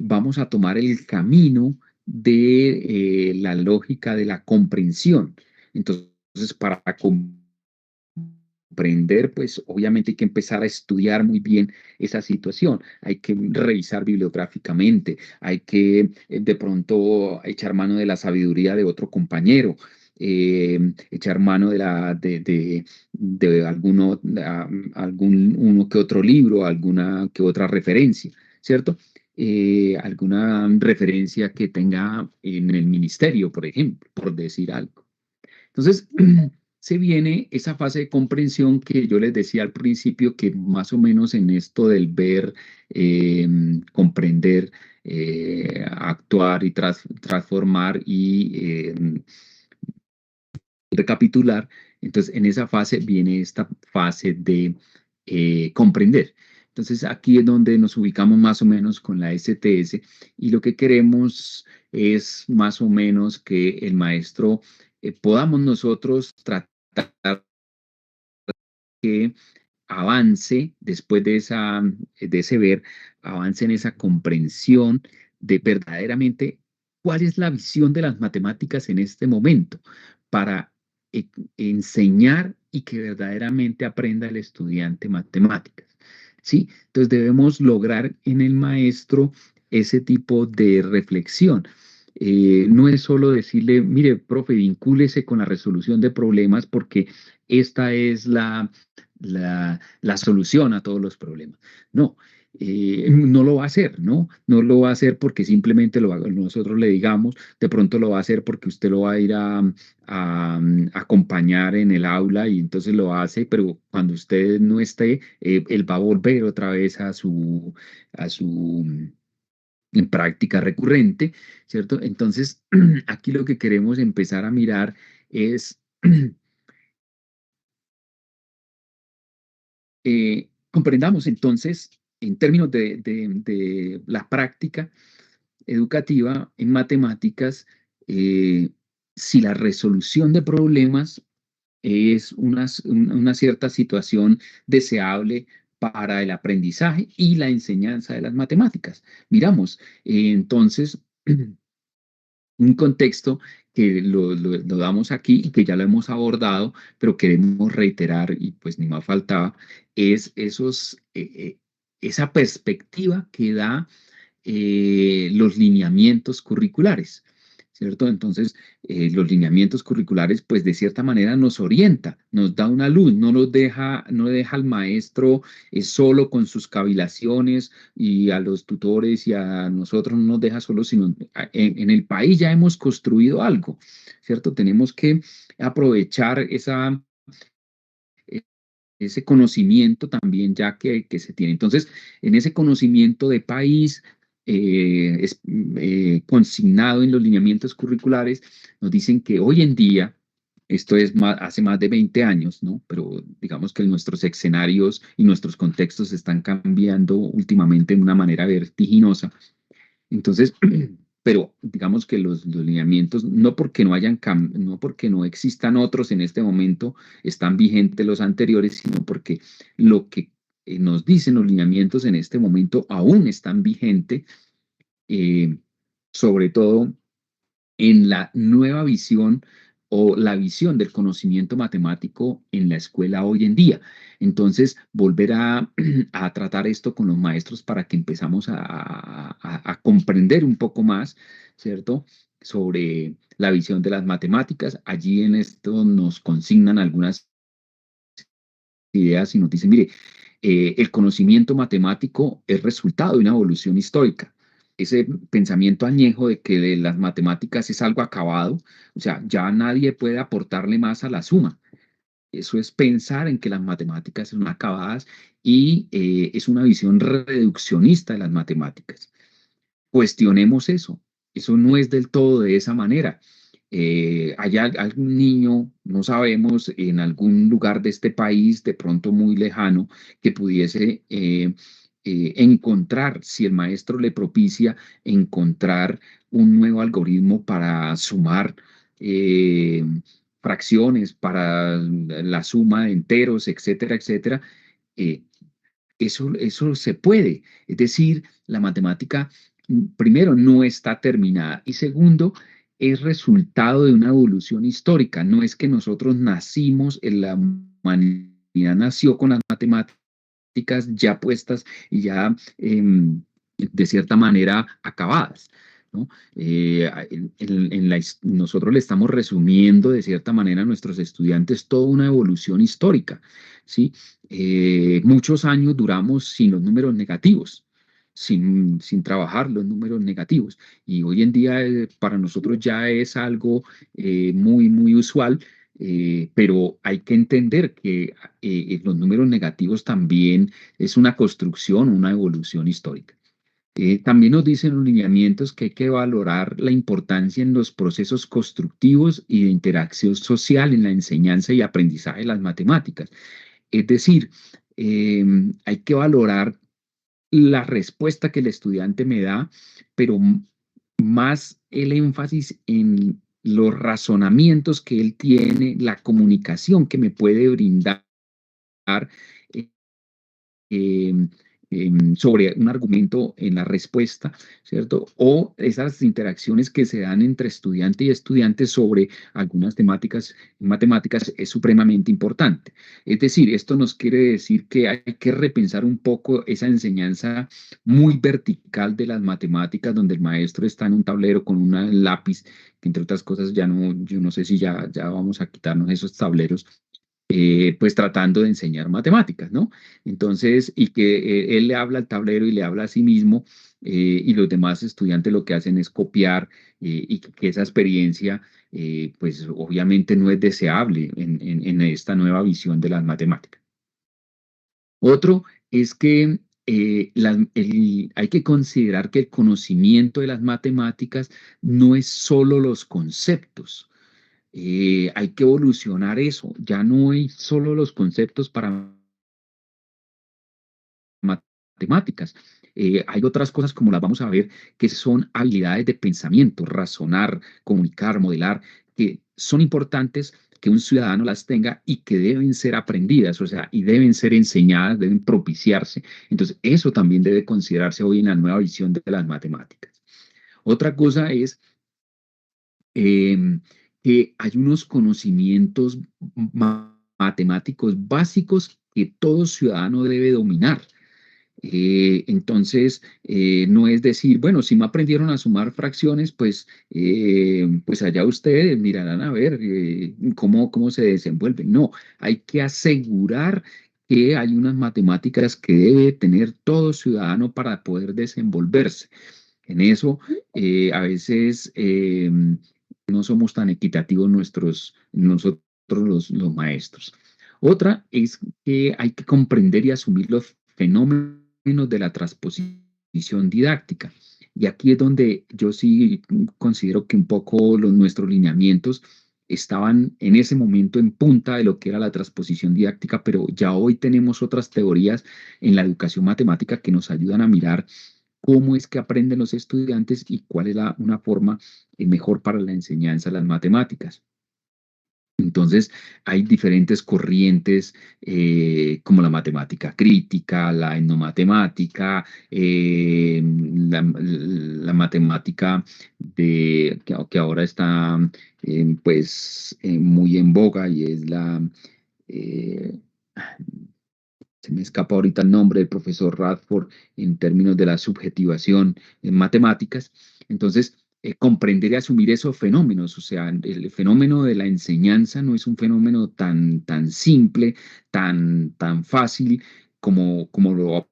vamos a tomar el camino de la lógica de la comprensión. Entonces, para comprender, pues obviamente hay que empezar a estudiar muy bien esa situación, hay que revisar bibliográficamente, hay que de pronto echar mano de la sabiduría de otro compañero, echar mano de algún uno que otro libro, alguna que otra referencia, ¿cierto? Alguna referencia que tenga en el ministerio, por ejemplo, por decir algo. Entonces, se viene esa fase de comprensión que yo les decía al principio, que más o menos en esto del ver, comprender, actuar y transformar y recapitular. Entonces, en esa fase viene esta fase de comprender. Entonces, aquí es donde nos ubicamos más o menos con la STS, y lo que queremos es más o menos que el maestro podamos nosotros tratar que avance después de ese ver, avance en esa comprensión de verdaderamente cuál es la visión de las matemáticas en este momento, para enseñar y que verdaderamente aprenda el estudiante matemáticas. ¿Sí? Entonces debemos lograr en el maestro ese tipo de reflexión. No es solo decirle, mire, profe, vincúlese con la resolución de problemas porque esta es la solución a todos los problemas. No, no lo va a hacer, ¿no? No lo va a hacer porque simplemente nosotros le digamos, de pronto lo va a hacer porque usted lo va a ir a acompañar en el aula y entonces lo hace, pero cuando usted no esté, él va a volver otra vez a su en práctica recurrente, ¿cierto? Entonces, aquí lo que queremos empezar a mirar es comprendamos entonces, en términos de la práctica educativa en matemáticas, si la resolución de problemas es una cierta situación deseable para el aprendizaje y la enseñanza de las matemáticas. Miramos, entonces, un contexto que lo damos aquí y que ya lo hemos abordado, pero queremos reiterar, y pues ni más faltaba, es esa perspectiva que da los lineamientos curriculares, ¿cierto? Entonces, los lineamientos curriculares, pues de cierta manera nos orienta, nos da una luz, no deja al maestro solo con sus cavilaciones, y a los tutores y a nosotros no nos deja solo, sino en el país ya hemos construido algo, ¿cierto? Tenemos que aprovechar ese conocimiento también ya que se tiene. Entonces, en ese conocimiento de país consignado en los lineamientos curriculares, nos dicen que hoy en día, esto es hace más de 20 años, ¿no? Pero digamos que nuestros escenarios y nuestros contextos están cambiando últimamente de una manera vertiginosa. Entonces, pero digamos que los lineamientos, no porque no existan otros en este momento, están vigentes los anteriores, sino porque lo que nos dicen los lineamientos en este momento aún están vigentes, eh, sobre todo en la nueva visión o la visión del conocimiento matemático en la escuela hoy en día. Entonces, volver a tratar esto con los maestros para que empezamos a comprender un poco más, ¿cierto? Sobre la visión de las matemáticas. Allí en esto nos consignan algunas ideas y nos dicen, mire, el conocimiento matemático es resultado de una evolución histórica. Ese pensamiento añejo de que las matemáticas es algo acabado, o sea, ya nadie puede aportarle más a la suma. Eso es pensar en que las matemáticas son acabadas, y es una visión reduccionista de las matemáticas. Cuestionemos eso. Eso no es del todo de esa manera. hay algún niño, no sabemos, en algún lugar de este país, de pronto muy lejano, que pudiese encontrar, si el maestro le propicia, encontrar un nuevo algoritmo para sumar eh, fracciones, para la suma de enteros, etcétera, etcétera. eh, eso se puede. Es decir, la matemática, primero, no está terminada y segundo, es resultado de una evolución histórica. No es que nosotros nacimos, en la humanidad nació con las matemáticas ya puestas y ya de cierta manera acabadas, ¿no? Nosotros le estamos resumiendo de cierta manera a nuestros estudiantes toda una evolución histórica, ¿sí? Muchos años duramos sin los números negativos, sin trabajar los números negativos. Y hoy en día para nosotros ya es algo muy, muy usual, pero hay que entender que los números negativos también es una construcción, una evolución histórica. También nos dicen los lineamientos que hay que valorar la importancia en los procesos constructivos y de interacción social en la enseñanza y aprendizaje de las matemáticas. Es decir, hay que valorar la respuesta que el estudiante me da, pero más el énfasis en los razonamientos que él tiene, la comunicación que me puede brindar eh, eh, sobre un argumento en la respuesta, ¿cierto? O esas interacciones que se dan entre estudiante y estudiante sobre algunas temáticas, matemáticas, es supremamente importante. Es decir, esto nos quiere decir que hay que repensar un poco esa enseñanza muy vertical de las matemáticas, donde el maestro está en un tablero con un lápiz, que entre otras cosas ya no, yo no sé si ya vamos a quitarnos esos tableros, pues tratando de enseñar matemáticas, ¿no? Entonces, y que él le habla al tablero y le habla a sí mismo, y los demás estudiantes lo que hacen es copiar, y que esa experiencia, pues obviamente no es deseable en esta nueva visión de las matemáticas. Otro es que hay que considerar que el conocimiento de las matemáticas no es solo los conceptos. Hay que evolucionar eso. Ya no hay solo los conceptos para matemáticas. Hay otras cosas, como las vamos a ver, que son habilidades de pensamiento, razonar, comunicar, modelar, que son importantes que un ciudadano las tenga y que deben ser aprendidas, o sea, y deben ser enseñadas, deben propiciarse. Entonces, eso también debe considerarse hoy en la nueva visión de las matemáticas. Otra cosa es que hay unos conocimientos matemáticos básicos que todo ciudadano debe dominar. Entonces, no es decir, bueno, si me aprendieron a sumar fracciones, pues allá ustedes mirarán a ver cómo se desenvuelven. No, hay que asegurar que hay unas matemáticas que debe tener todo ciudadano para poder desenvolverse. En eso, a veces no somos tan equitativos nosotros los maestros. Otra es que hay que comprender y asumir los fenómenos de la transposición didáctica. Y aquí es donde yo sí considero que un poco nuestros lineamientos estaban en ese momento en punta de lo que era la transposición didáctica, pero ya hoy tenemos otras teorías en la educación matemática que nos ayudan a mirar cómo es que aprenden los estudiantes y cuál es una forma mejor para la enseñanza de las matemáticas. Entonces, hay diferentes corrientes como la matemática crítica, la etnomatemática, la matemática que ahora está muy en boga y es eh, se me escapa ahorita el nombre del profesor Radford en términos de la subjetivación en matemáticas. Entonces, comprender y asumir esos fenómenos, o sea, el fenómeno de la enseñanza no es un fenómeno tan simple, tan fácil como lo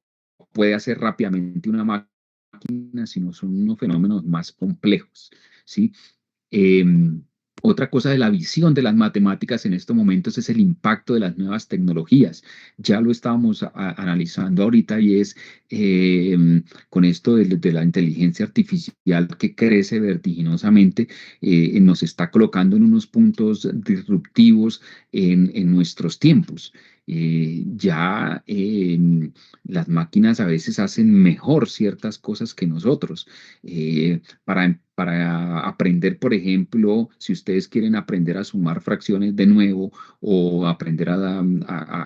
puede hacer rápidamente una máquina, sino son unos fenómenos más complejos, ¿sí? Otra cosa de la visión de las matemáticas en estos momentos es el impacto de las nuevas tecnologías. Ya lo estábamos analizando ahorita y es con esto de la inteligencia artificial que crece vertiginosamente, nos está colocando en unos puntos disruptivos en nuestros tiempos. Ya las máquinas a veces hacen mejor ciertas cosas que nosotros. Para aprender, por ejemplo, si ustedes quieren aprender a sumar fracciones de nuevo o aprender a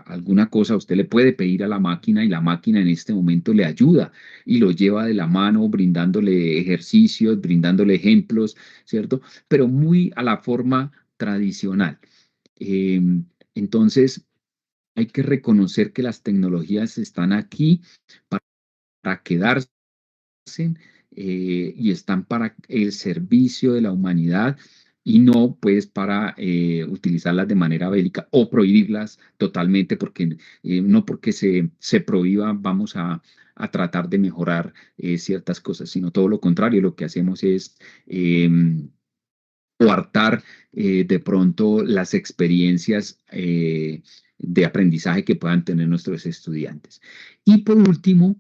alguna cosa, usted le puede pedir a la máquina y la máquina en este momento le ayuda y lo lleva de la mano, brindándole ejercicios, brindándole ejemplos, ¿cierto? Pero muy a la forma tradicional. Eh, entonces, hay que reconocer que las tecnologías están aquí para quedarse y están para el servicio de la humanidad y no pues para utilizarlas de manera bélica o prohibirlas totalmente, porque no porque se prohíba vamos a tratar de mejorar ciertas cosas, sino todo lo contrario, lo que hacemos es coartar de pronto las experiencias de aprendizaje que puedan tener nuestros estudiantes. Y por último,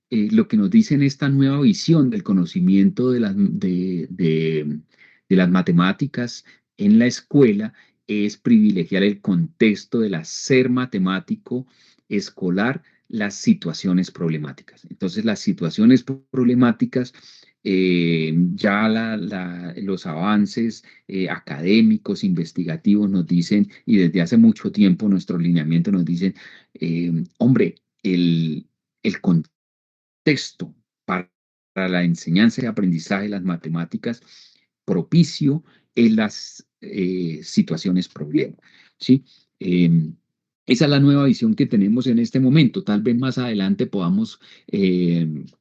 lo que nos dice en esta nueva visión del conocimiento de las matemáticas en la escuela es privilegiar el contexto del hacer matemático escolar, las situaciones problemáticas. Entonces, las situaciones problemáticas, ya los avances académicos, investigativos nos dicen, y desde hace mucho tiempo nuestro lineamiento nos dicen, hombre, el contexto para la enseñanza y aprendizaje de las matemáticas propicio en las situaciones problema, ¿sí? Esa es la nueva visión que tenemos en este momento. Tal vez más adelante podamos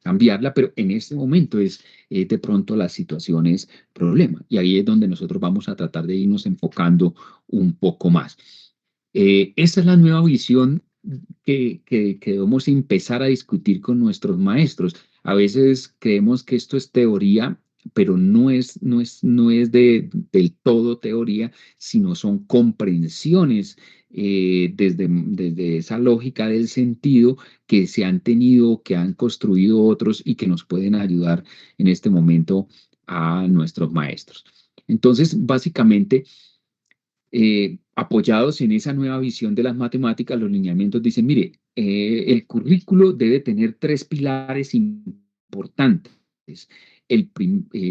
cambiarla, pero en este momento es de pronto las situaciones problema. Y ahí es donde nosotros vamos a tratar de irnos enfocando un poco más. Esa es la nueva visión que debemos empezar a discutir con nuestros maestros. A veces creemos que esto es teoría, pero no es del todo teoría, sino son comprensiones desde esa lógica del sentido que se han tenido, que han construido otros y que nos pueden ayudar en este momento a nuestros maestros. Entonces, básicamente, apoyados en esa nueva visión de las matemáticas, los lineamientos dicen, mire, el currículo debe tener tres pilares importantes.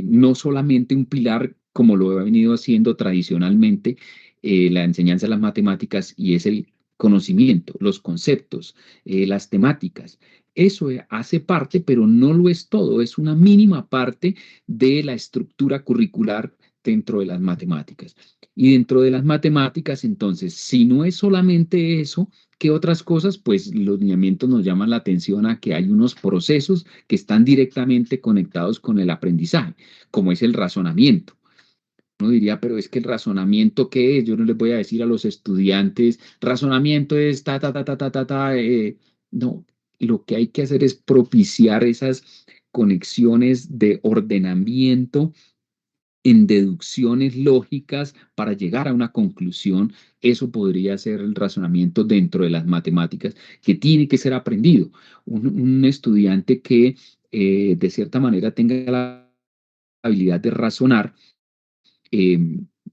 No solamente un pilar como lo ha venido haciendo tradicionalmente la enseñanza de las matemáticas, y es el conocimiento, los conceptos, las temáticas. Eso hace parte, pero no lo es todo, es una mínima parte de la estructura curricular dentro de las matemáticas. Y dentro de las matemáticas, entonces, si no es solamente eso, ¿qué otras cosas? Pues los lineamientos nos llaman la atención a que hay unos procesos que están directamente conectados con el aprendizaje, como es el razonamiento. Uno diría, pero es que el razonamiento, ¿qué es? Yo no les voy a decir a los estudiantes, razonamiento es ta, ta, ta, ta, ta, ta, ta. No, lo que hay que hacer es propiciar esas conexiones de ordenamiento en deducciones lógicas para llegar a una conclusión. Eso podría ser el razonamiento dentro de las matemáticas, que tiene que ser aprendido. Un estudiante que de cierta manera tenga la habilidad de razonar, eh,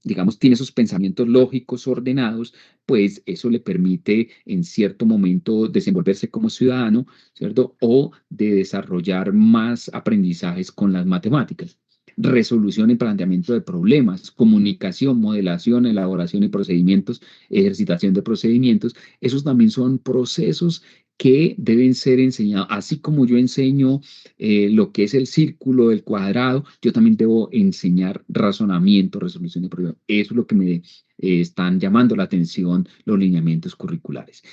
digamos, tiene esos pensamientos lógicos ordenados, pues eso le permite en cierto momento desenvolverse como ciudadano, ¿cierto? O de desarrollar más aprendizajes con las matemáticas. Resolución y planteamiento de problemas, comunicación, modelación, elaboración y procedimientos, ejercitación de procedimientos, esos también son procesos que deben ser enseñados. Así como yo enseño lo que es el círculo, el cuadrado, yo también debo enseñar razonamiento, resolución de problemas. Eso es lo que me están llamando la atención los lineamientos curriculares.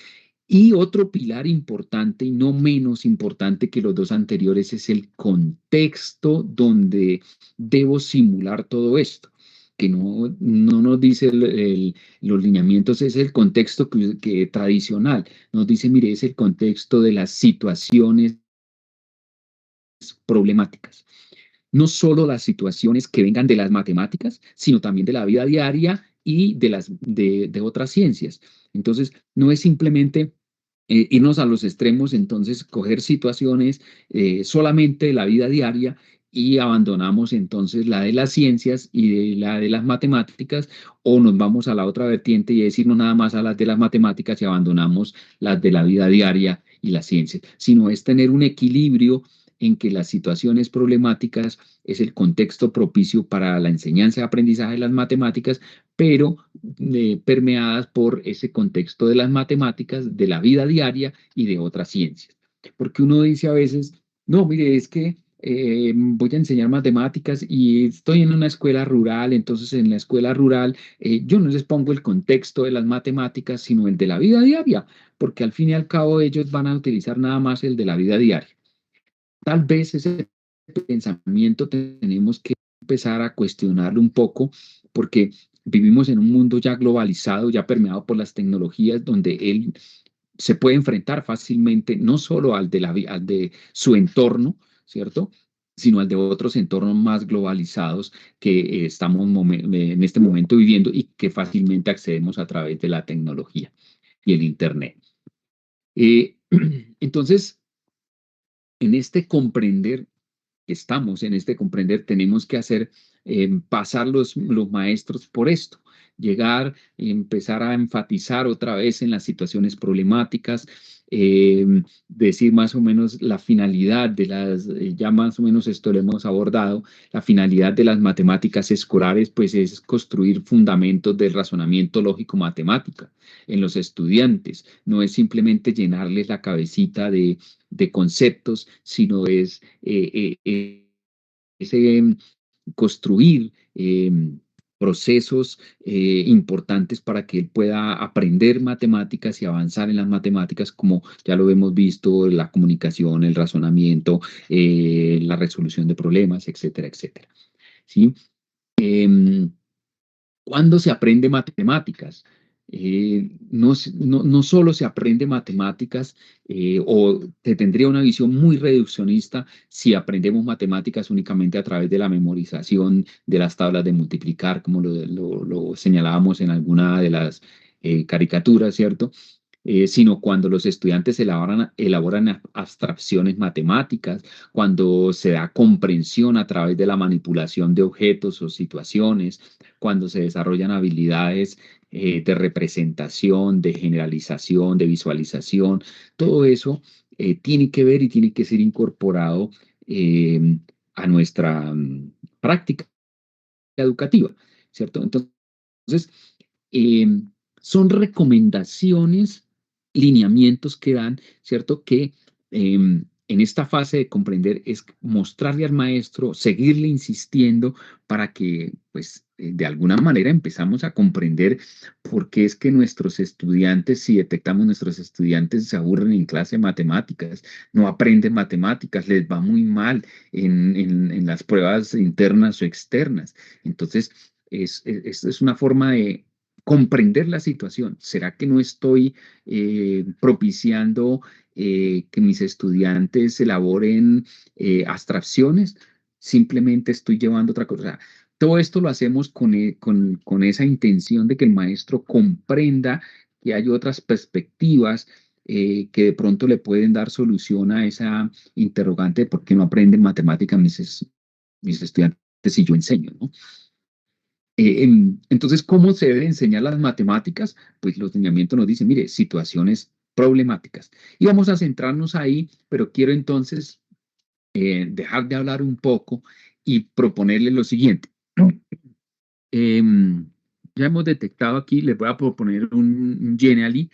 Y otro pilar importante y no menos importante que los dos anteriores es el contexto donde debo simular todo esto, que no nos dice los lineamientos, es el contexto que tradicional. Nos dice, mire, es el contexto de las situaciones problemáticas. no solo las situaciones que vengan de las matemáticas, sino también de la vida diaria y de otras ciencias. Entonces, no es simplemente irnos a los extremos, entonces coger situaciones solamente de la vida diaria y abandonamos entonces la de las ciencias y de la de las matemáticas, o nos vamos a la otra vertiente y decirnos nada más a las de las matemáticas y abandonamos las de la vida diaria y las ciencias, sino es tener un equilibrio en que las situaciones problemáticas es el contexto propicio para la enseñanza y aprendizaje de las matemáticas, pero permeadas por ese contexto de las matemáticas, de la vida diaria y de otras ciencias. Porque uno dice a veces, no, mire, es que voy a enseñar matemáticas y estoy en una escuela rural, entonces en la escuela rural yo no les pongo el contexto de las matemáticas, sino el de la vida diaria, porque al fin y al cabo ellos van a utilizar nada más el de la vida diaria. Tal vez ese pensamiento tenemos que empezar a cuestionarlo un poco, porque vivimos en un mundo ya globalizado, ya permeado por las tecnologías, donde él se puede enfrentar fácilmente no solo al de su entorno, ¿cierto? Sino al de otros entornos más globalizados que estamos en este momento viviendo y que fácilmente accedemos a través de la tecnología y el Internet. Entonces, en este comprender estamos en este comprender, tenemos que hacer, pasar los maestros por esto, llegar, empezar a enfatizar otra vez en las situaciones problemáticas, decir más o menos la finalidad de las, ya más o menos esto lo hemos abordado, la finalidad de las matemáticas escolares, pues es construir fundamentos del razonamiento lógico matemática en los estudiantes, no es simplemente llenarles la cabecita de conceptos, sino es construir procesos importantes para que él pueda aprender matemáticas y avanzar en las matemáticas, como ya lo hemos visto, la comunicación, el razonamiento, la resolución de problemas, etcétera, etcétera. ¿Sí? ¿Cuándo se aprende matemáticas? No solo se aprende matemáticas o se tendría una visión muy reduccionista si aprendemos matemáticas únicamente a través de la memorización de las tablas de multiplicar, como lo señalábamos en alguna de las caricaturas, ¿cierto? Sino cuando los estudiantes elaboran abstracciones matemáticas, cuando se da comprensión a través de la manipulación de objetos o situaciones, cuando se desarrollan habilidades de representación, de generalización, de visualización, todo eso tiene que ver y tiene que ser incorporado a nuestra práctica educativa, ¿cierto? Entonces, eh, son recomendaciones, lineamientos que dan, ¿cierto? Que en esta fase de comprender es mostrarle al maestro, seguirle insistiendo para que, pues, de alguna manera empezamos a comprender por qué es que nuestros estudiantes, si detectamos nuestros estudiantes se aburren en clase de matemáticas, no aprenden matemáticas, les va muy mal en las pruebas internas o externas. Entonces, es una forma de comprender la situación. ¿Será que no estoy propiciando que mis estudiantes elaboren abstracciones? Simplemente estoy llevando otra cosa. Todo esto lo hacemos con esa intención de que el maestro comprenda que hay otras perspectivas que de pronto le pueden dar solución a esa interrogante de por qué no aprenden matemáticas mis estudiantes si yo enseño, ¿no? Entonces, ¿cómo se debe enseñar las matemáticas? Pues los lineamientos nos dicen, mire, situaciones problemáticas. Y vamos a centrarnos ahí, pero quiero entonces dejar de hablar un poco y proponerle lo siguiente. Ya hemos detectado aquí, les voy a proponer un Genially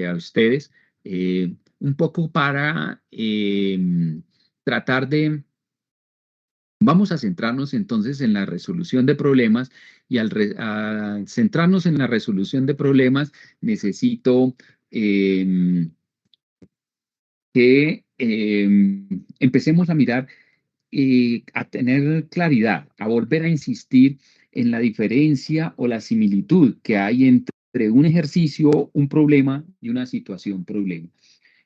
a ustedes, un poco para tratar de. Vamos a centrarnos entonces en la resolución de problemas y al centrarnos en la resolución de problemas necesito que empecemos a mirar y a tener claridad, a volver a insistir en la diferencia o la similitud que hay entre un ejercicio, un problema y una situación problema.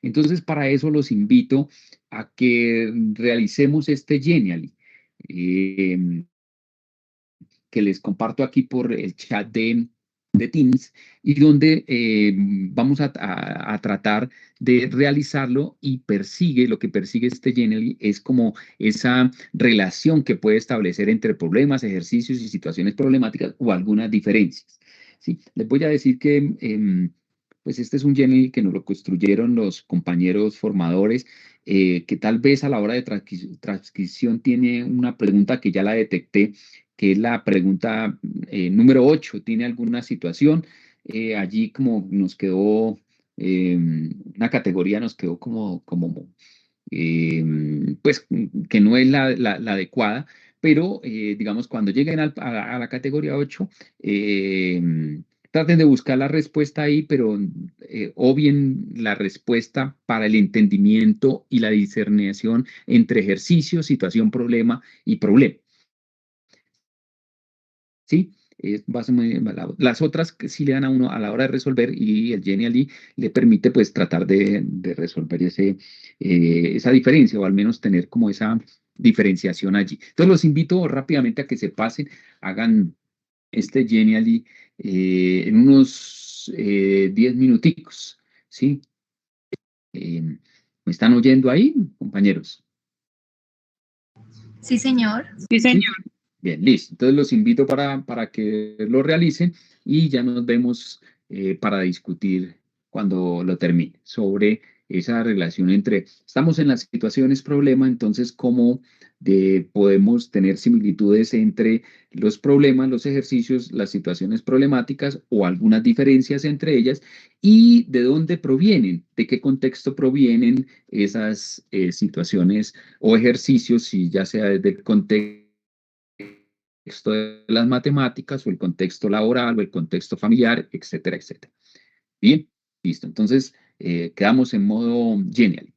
Entonces, para eso los invito a que realicemos este Genially. eh, que les comparto aquí por el chat de Teams y donde vamos a tratar de realizarlo y lo que persigue este Genially es como esa relación que puede establecer entre problemas, ejercicios y situaciones problemáticas o algunas diferencias. ¿Sí? Les voy a decir que pues este es un Genially que nos lo construyeron los compañeros formadores, que tal vez a la hora de transcripción tiene una pregunta que ya la detecté, que es la pregunta número 8. ¿Tiene alguna situación? Allí como nos quedó, una categoría nos quedó como pues que no es la adecuada, pero digamos cuando lleguen a la categoría 8, traten de buscar la respuesta ahí, pero obvien la respuesta para el entendimiento y la discernición entre ejercicio, situación, problema y problema. ¿Sí? Las otras que sí le dan a uno a la hora de resolver y el Genially le permite pues tratar de resolver esa diferencia o al menos tener como esa diferenciación allí. Entonces los invito rápidamente a que se pasen, hagan este Genially en unos 10 minuticos, ¿sí? ¿Me están oyendo ahí, compañeros? Sí, señor. Sí, ¿Sí? señor. Bien, listo. Entonces los invito para que lo realicen y ya nos vemos para discutir cuando lo termine sobre esa relación entre, estamos en las situaciones problema, entonces cómo podemos tener similitudes entre los problemas, los ejercicios, las situaciones problemáticas o algunas diferencias entre ellas y de dónde provienen, de qué contexto provienen esas situaciones o ejercicios, si ya sea desde el contexto de las matemáticas o el contexto laboral o el contexto familiar, etcétera, etcétera. Bien, listo. Entonces, quedamos en modo Genial.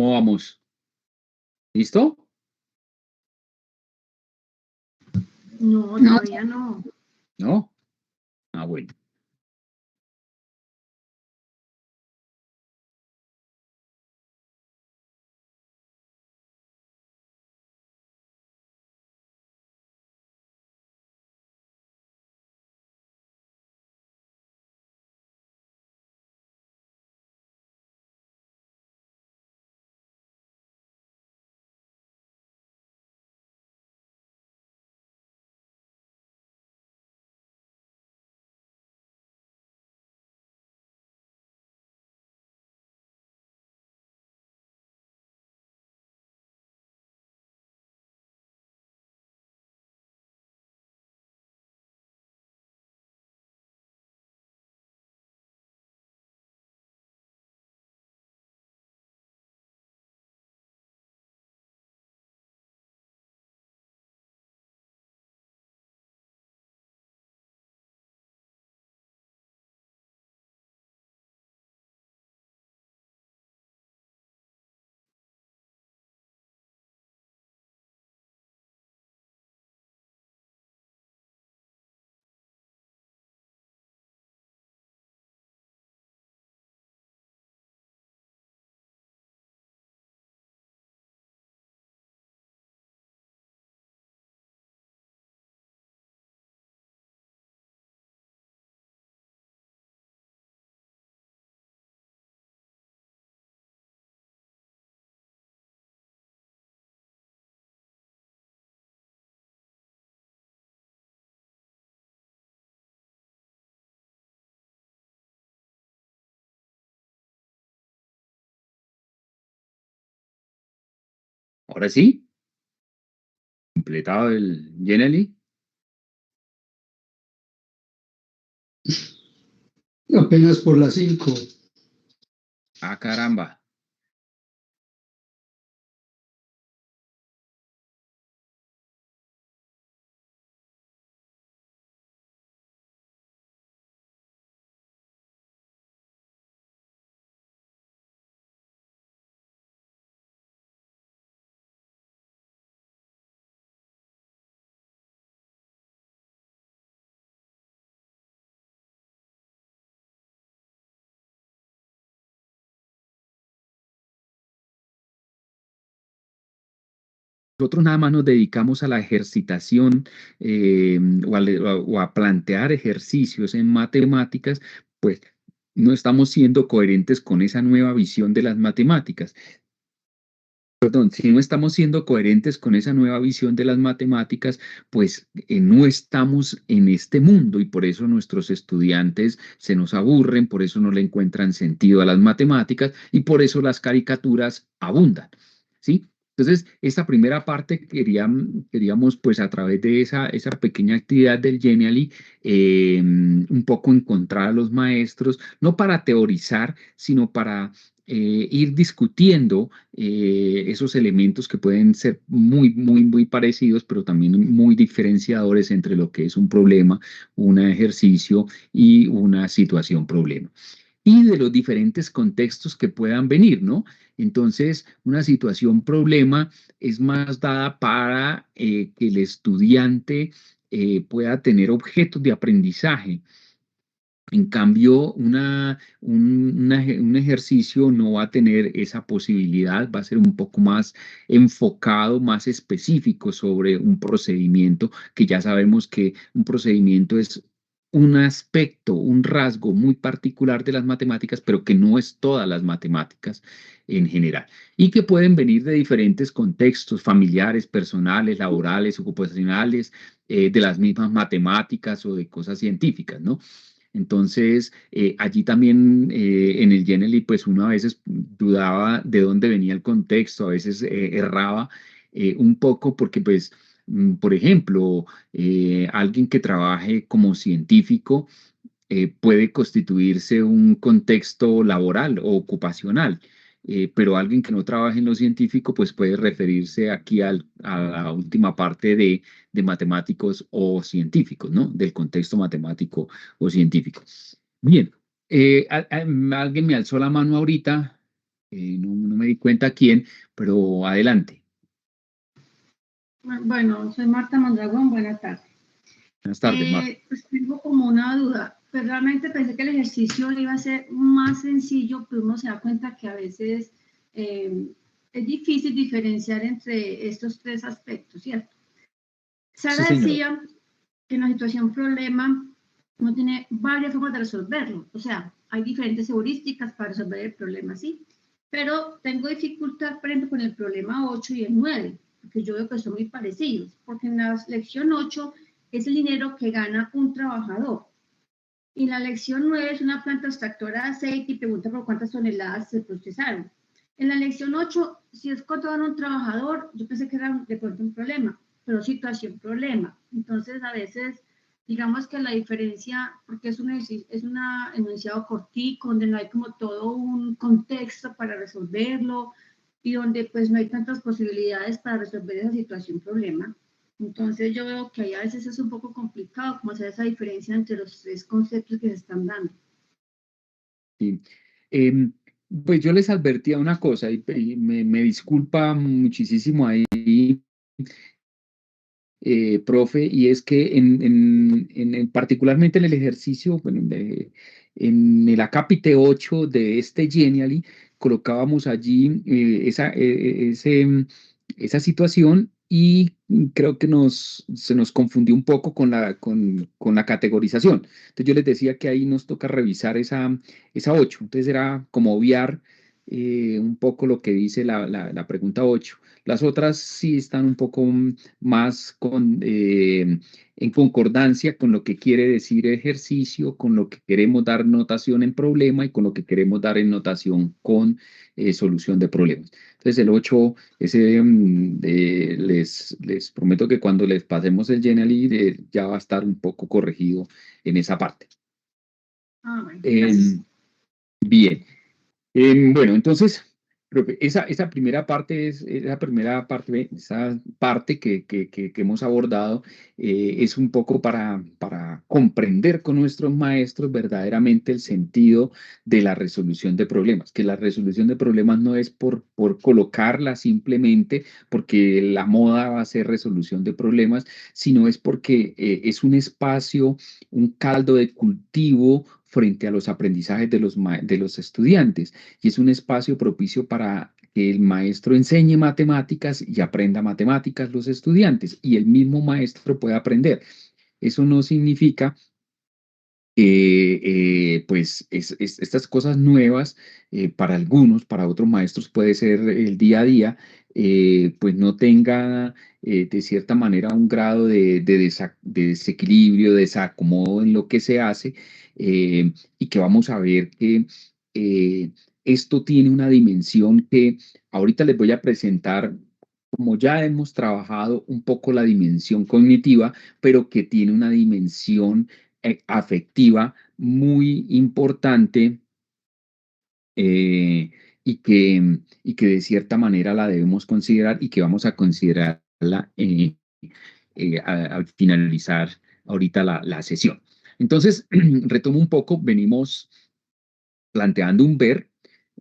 ¿Cómo vamos? ¿Listo? No, todavía no. ¿No? Ah, bueno. Ahora sí, completado el Genially. Apenas por las 5. Ah, caramba. Nosotros nada más nos dedicamos a la ejercitación o a plantear ejercicios en matemáticas, pues no estamos siendo coherentes con esa nueva visión de las matemáticas. Perdón, si no estamos siendo coherentes con esa nueva visión de las matemáticas, pues no estamos en este mundo y por eso nuestros estudiantes se nos aburren, por eso no le encuentran sentido a las matemáticas y por eso las caricaturas abundan, ¿sí? Entonces, esta primera parte queríamos, pues a través de esa pequeña actividad del Genially, un poco encontrar a los maestros, no para teorizar, sino para ir discutiendo esos elementos que pueden ser muy parecidos, pero también muy diferenciadores entre lo que es un problema, un ejercicio y una situación problema. Y de los diferentes contextos que puedan venir, ¿no? Entonces, una situación problema es más dada para que el estudiante pueda tener objetos de aprendizaje. En cambio, un ejercicio no va a tener esa posibilidad, va a ser un poco más enfocado, más específico sobre un procedimiento, que ya sabemos que un procedimiento es un aspecto, un rasgo muy particular de las matemáticas, pero que no es todas las matemáticas en general, y que pueden venir de diferentes contextos familiares, personales, laborales, ocupacionales, de las mismas matemáticas o de cosas científicas, ¿no? Entonces, allí también en el Genially, pues uno a veces dudaba de dónde venía el contexto, a veces erraba un poco porque, pues, por ejemplo, alguien que trabaje como científico puede constituirse un contexto laboral o ocupacional, pero alguien que no trabaje en lo científico, pues puede referirse aquí a la última parte de matemáticos o científicos, ¿no? Del contexto matemático o científico. Bien, alguien me alzó la mano ahorita. no me di cuenta quién, pero adelante. Bueno, soy Marta Mondragón, buenas tardes. Buenas tardes, Marta. Pues tengo como una duda, pues realmente pensé que el ejercicio iba a ser más sencillo, pero uno se da cuenta que a veces es difícil diferenciar entre estos tres aspectos, ¿cierto? Sara Sí, señor. decía que en la situación problema uno tiene varias formas de resolverlo, o sea, hay diferentes heurísticas para resolver el problema, ¿sí? Pero tengo dificultad, por ejemplo, con el problema 8 y el 9, porque yo veo que son muy parecidos, porque en la lección 8 es el dinero que gana un trabajador, y la lección 9 es una planta extractora de aceite y pregunta por cuántas toneladas se procesaron. En la lección 8, si es cuánto gana un trabajador, yo pensé que era de pronto un problema, pero situación problema. Entonces, a veces, digamos que la diferencia, porque es un enunciado cortico, donde no hay como todo un contexto para resolverlo, y donde pues no hay tantas posibilidades para resolver esa situación problema. Entonces yo veo que ahí a veces es un poco complicado como hacer esa diferencia entre los tres conceptos que se están dando. Sí. Pues yo les advertía una cosa y me disculpa muchísimo ahí, profe, y es que particularmente en el ejercicio, bueno, en el acápite 8 de este Genially, colocábamos allí esa situación y creo que se nos confundió un poco con la categorización. Entonces yo les decía que ahí nos toca revisar esa 8. Entonces era como obviar un poco lo que dice la pregunta 8. Las otras sí están un poco más en concordancia con lo que quiere decir ejercicio, con lo que queremos dar notación en problema y con lo que queremos dar en notación con solución de problemas. Entonces el 8, les prometo que cuando les pasemos el Genially ya va a estar un poco corregido en esa parte. Bueno, gracias. Bien. Bueno, entonces, profe, esa primera parte esa parte que hemos abordado es un poco para comprender con nuestros maestros verdaderamente el sentido de la resolución de problemas, que la resolución de problemas no es por colocarla simplemente porque la moda va a ser resolución de problemas, sino es porque es un espacio, un caldo de cultivo frente a los aprendizajes de los estudiantes y es un espacio propicio para que el maestro enseñe matemáticas y aprenda matemáticas los estudiantes y el mismo maestro pueda aprender. Eso no significa pues estas cosas nuevas para algunos, para otros maestros puede ser el día a día, pues no tenga de cierta manera un grado de desequilibrio, de desacomodo en lo que se hace y que vamos a ver que esto tiene una dimensión que ahorita les voy a presentar. Como ya hemos trabajado un poco la dimensión cognitiva, pero que tiene una dimensión afectiva muy importante y que de cierta manera la debemos considerar y que vamos a considerarla al finalizar ahorita la sesión. Entonces, retomo un poco, venimos planteando un ver.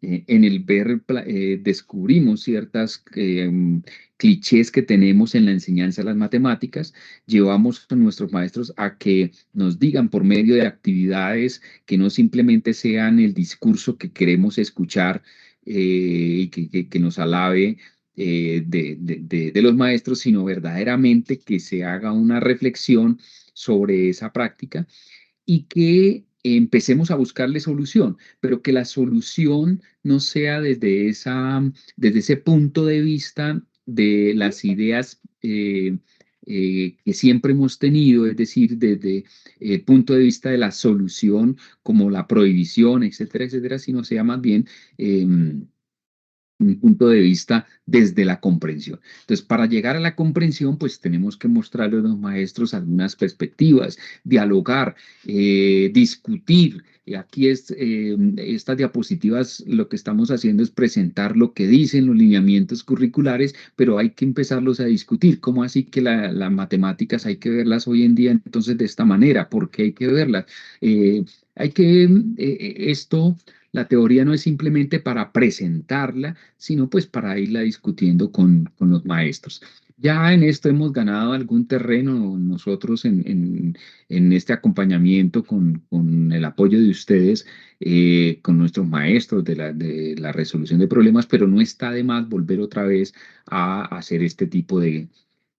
En el ver descubrimos ciertas clichés que tenemos en la enseñanza de las matemáticas, llevamos a nuestros maestros a que nos digan por medio de actividades que no simplemente sean el discurso que queremos escuchar y que nos alabe de los maestros, sino verdaderamente que se haga una reflexión sobre esa práctica y que empecemos a buscarle solución, pero que la solución no sea desde ese punto de vista de las ideas que siempre hemos tenido, es decir, desde el punto de vista de la solución como la prohibición, etcétera, etcétera, sino sea más bien un punto de vista desde la comprensión. Entonces, para llegar a la comprensión, pues tenemos que mostrarle a los maestros algunas perspectivas, dialogar, discutir. Y aquí estas diapositivas lo que estamos haciendo es presentar lo que dicen los lineamientos curriculares, pero hay que empezarlos a discutir. ¿Cómo así que las matemáticas hay que verlas hoy en día entonces de esta manera? ¿Por qué hay que verlas? Esto la teoría no es simplemente para presentarla, sino pues para irla discutiendo con los maestros. Ya en esto hemos ganado algún terreno nosotros en este acompañamiento con el apoyo de ustedes, con nuestros maestros de la resolución de problemas, pero no está de más volver otra vez a hacer este tipo de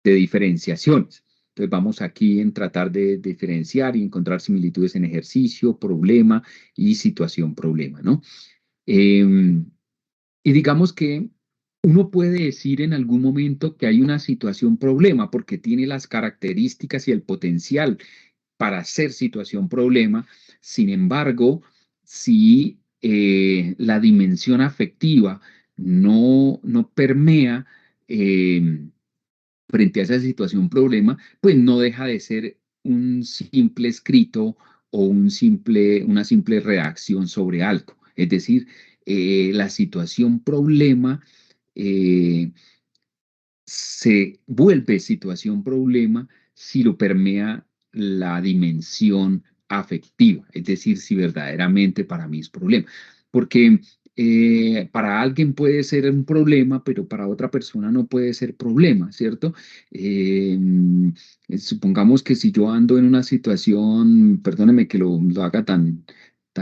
diferenciaciones. Entonces vamos aquí en tratar de diferenciar y encontrar similitudes en ejercicio, problema y situación problema, ¿no? Y digamos que uno puede decir en algún momento que hay una situación problema porque tiene las características y el potencial para ser situación problema. Sin embargo, si la dimensión afectiva no permea frente a esa situación problema, pues no deja de ser un simple escrito o una simple redacción sobre algo. Es decir, la situación problema eh, se vuelve situación problema si lo permea la dimensión afectiva, es decir, si verdaderamente para mí es problema. Porque para alguien puede ser un problema, pero para otra persona no puede ser problema, ¿cierto? Eh, Supongamos que si yo ando en una situación, perdóneme que lo haga tan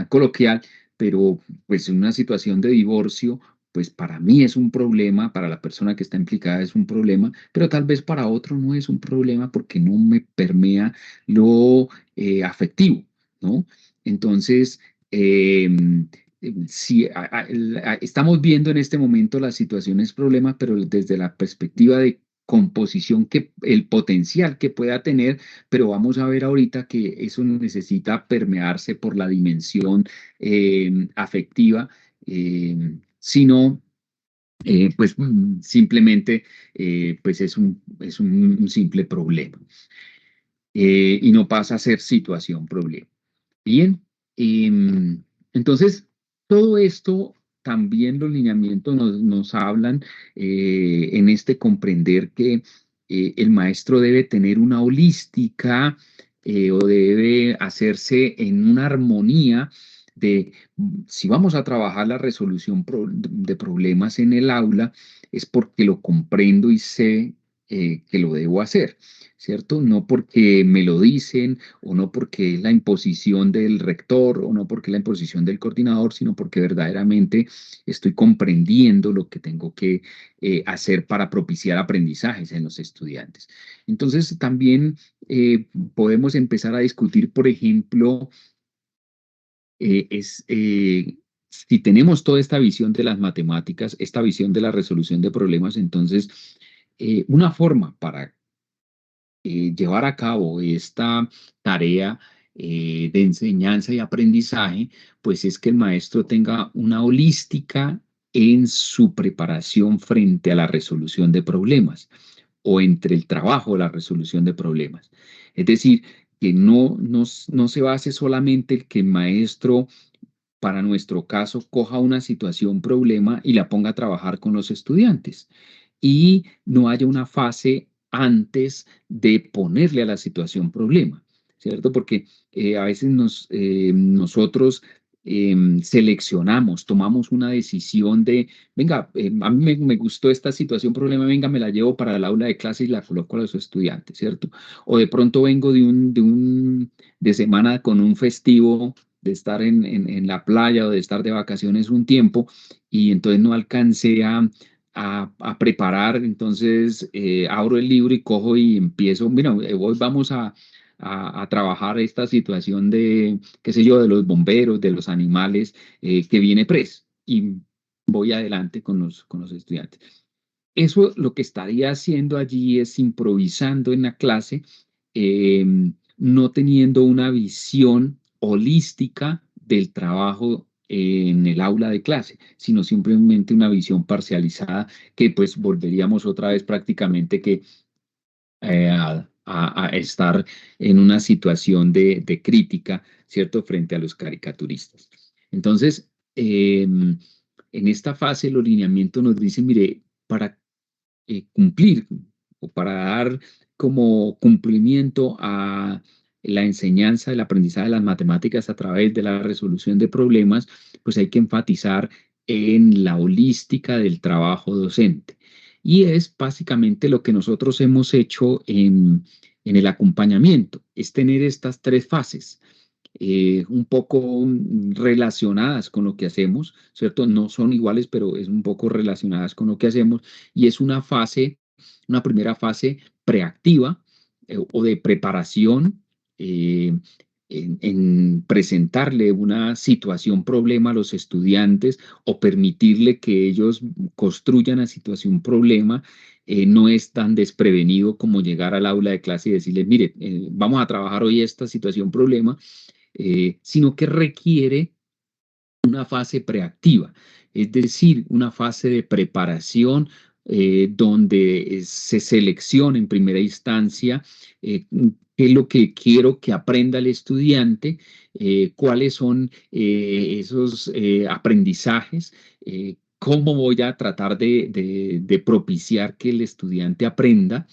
coloquial, pero pues en una situación de divorcio, pues para mí es un problema, para la persona que está implicada es un problema, pero tal vez para otro no es un problema porque no me permea lo afectivo, ¿no? Entonces, eh, si estamos viendo en este momento las situaciones problema, pero desde la perspectiva de composición, que el potencial que pueda tener, pero vamos a ver ahorita que eso necesita permearse por la dimensión afectiva, sino pues simplemente pues es un simple problema y no pasa a ser situación problema. Bien, entonces todo esto también los lineamientos nos hablan en este comprender que el maestro debe tener una holística o debe hacerse en una armonía de si vamos a trabajar la resolución de problemas en el aula, es porque lo comprendo y sé que lo debo hacer, ¿cierto? No porque me lo dicen o no porque es la imposición del rector o no porque es la imposición del coordinador, sino porque verdaderamente estoy comprendiendo lo que tengo que hacer para propiciar aprendizajes en los estudiantes. Entonces, también podemos empezar a discutir, por ejemplo, si tenemos toda esta visión de las matemáticas, esta visión de la resolución de problemas, entonces, una forma para llevar a cabo esta tarea de enseñanza y aprendizaje, pues es que el maestro tenga una holística en su preparación frente a la resolución de problemas o entre el trabajo de la resolución de problemas. Es decir, que no se base solamente el que el maestro, para nuestro caso, coja una situación problema y la ponga a trabajar con los estudiantes y no haya una fase antes de ponerle a la situación problema, ¿cierto? Porque a veces nosotros seleccionamos, tomamos una decisión de, venga, a mí me gustó esta situación problema, venga, me la llevo para el aula de clase y la coloco a los estudiantes, ¿cierto? O de pronto vengo de semana con un festivo, de estar en la playa o de estar de vacaciones un tiempo y entonces no alcancé a preparar, entonces abro el libro y cojo y empiezo, mira, hoy vamos a trabajar esta situación de, qué sé yo, de los bomberos, de los animales, que viene PRES, y voy adelante con los estudiantes. Eso lo que estaría haciendo allí es improvisando en la clase, eh, no teniendo una visión holística del trabajo en el aula de clase, sino simplemente una visión parcializada que pues volveríamos otra vez prácticamente que a estar en una situación de crítica, ¿cierto?, frente a los caricaturistas. Entonces, en esta fase los lineamientos nos dicen, mire, para cumplir o para dar como cumplimiento a la enseñanza, el aprendizaje de las matemáticas a través de la resolución de problemas, pues hay que enfatizar en la holística del trabajo docente. Y es básicamente lo que nosotros hemos hecho en el acompañamiento, es tener estas tres fases. Un poco relacionadas con lo que hacemos, ¿cierto? No son iguales, pero es un poco relacionadas con lo que hacemos y es una fase, una primera fase preactiva o de preparación en presentarle una situación problema a los estudiantes o permitirle que ellos construyan la situación problema. No es tan desprevenido como llegar al aula de clase y decirles, mire, vamos a trabajar hoy esta situación problema, sino que requiere una fase preactiva, es decir, una fase de preparación donde se selecciona en primera instancia qué es lo que quiero que aprenda el estudiante, cuáles son esos aprendizajes, cómo voy a tratar de propiciar que el estudiante aprenda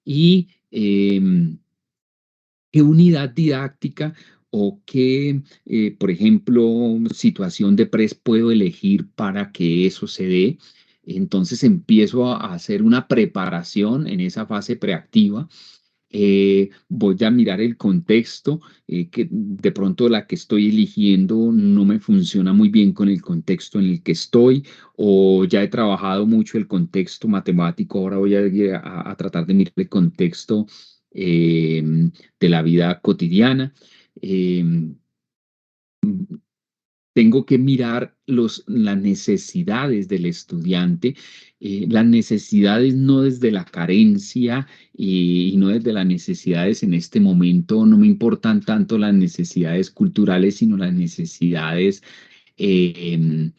y qué unidad didáctica o qué, por ejemplo, situación de PRES puedo elegir para que eso se dé. Entonces empiezo a hacer una preparación en esa fase preactiva. Voy a mirar el contexto, que de pronto la que estoy eligiendo no me funciona muy bien con el contexto en el que estoy, o ya he trabajado mucho el contexto matemático, ahora voy a tratar de mirar el contexto de la vida cotidiana. Eh, Tengo que mirar las necesidades del estudiante, las necesidades no desde la carencia y no desde las necesidades en este momento, no me importan tanto las necesidades culturales, sino las necesidades eh,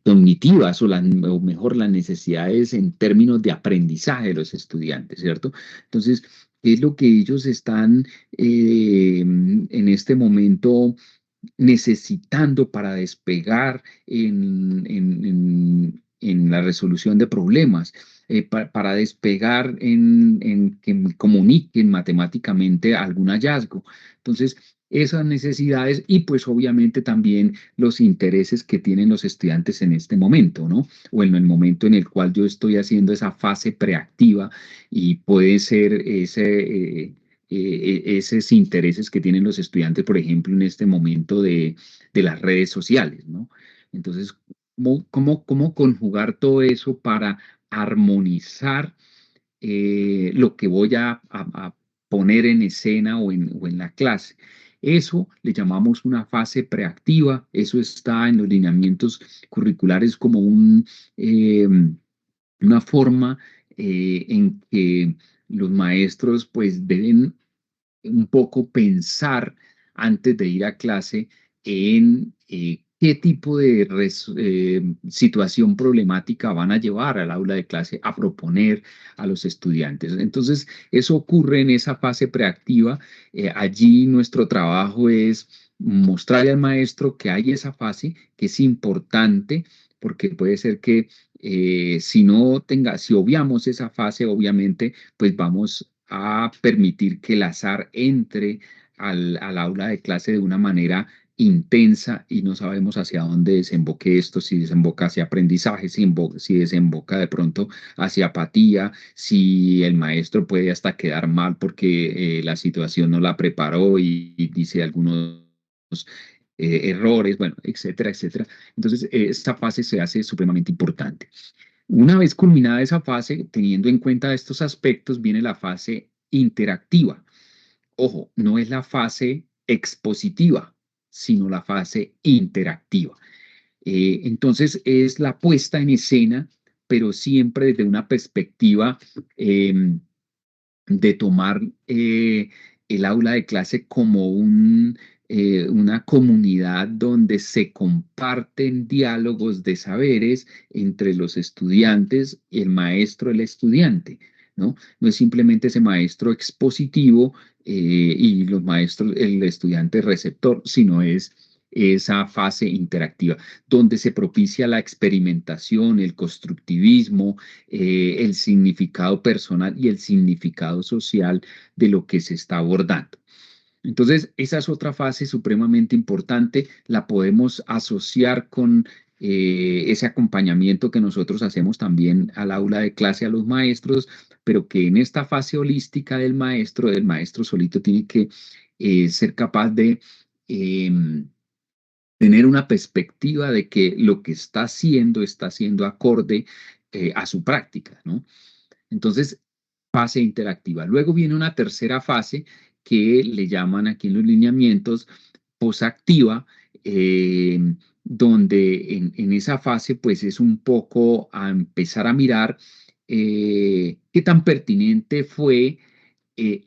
cognitivas o mejor las necesidades en términos de aprendizaje de los estudiantes, ¿cierto? Entonces, ¿qué es lo que ellos están en este momento necesitando para despegar en la resolución de problemas, para despegar en que me comuniquen matemáticamente algún hallazgo? Entonces, esas necesidades y pues obviamente también los intereses que tienen los estudiantes en este momento, ¿no? O en el momento en el cual yo estoy haciendo esa fase preactiva y puede ser esos intereses que tienen los estudiantes, por ejemplo, en este momento de las redes sociales, ¿no? Entonces, ¿cómo conjugar todo eso para armonizar lo que voy a poner en escena o en la clase? Eso le llamamos una fase preactiva, eso está en los lineamientos curriculares como una forma en que los maestros pues deben un poco pensar antes de ir a clase en qué tipo de situación problemática van a llevar al aula de clase a proponer a los estudiantes. Entonces, eso ocurre en esa fase preactiva. Allí nuestro trabajo es mostrarle al maestro que hay esa fase, que es importante, porque puede ser que si obviamos esa fase, obviamente, pues vamos a permitir que el azar entre al aula de clase de una manera intensa y no sabemos hacia dónde desemboque esto, si desemboca hacia aprendizaje, si desemboca de pronto hacia apatía, si el maestro puede hasta quedar mal porque la situación no la preparó y dice algunos errores, bueno, etcétera, etcétera. Entonces, esta fase se hace supremamente importante. Una vez culminada esa fase, teniendo en cuenta estos aspectos, viene la fase interactiva. Ojo, no es la fase expositiva, sino la fase interactiva. Entonces es la puesta en escena, pero siempre desde una perspectiva de tomar el aula de clase como una comunidad donde se comparten diálogos de saberes entre los estudiantes, el maestro, el estudiante, ¿no? No es simplemente ese maestro expositivo y los maestros, el estudiante receptor, sino es esa fase interactiva, donde se propicia la experimentación, el constructivismo, el significado personal y el significado social de lo que se está abordando. Entonces, esa es otra fase supremamente importante, la podemos asociar con ese acompañamiento que nosotros hacemos también al aula de clase a los maestros, pero que en esta fase holística del maestro solito tiene que ser capaz de tener una perspectiva de que lo que está siendo acorde a su práctica, ¿no? Entonces, fase interactiva. Luego viene una tercera fase que le llaman aquí en los lineamientos posactiva, donde en esa fase pues es un poco a empezar a mirar qué tan pertinente fue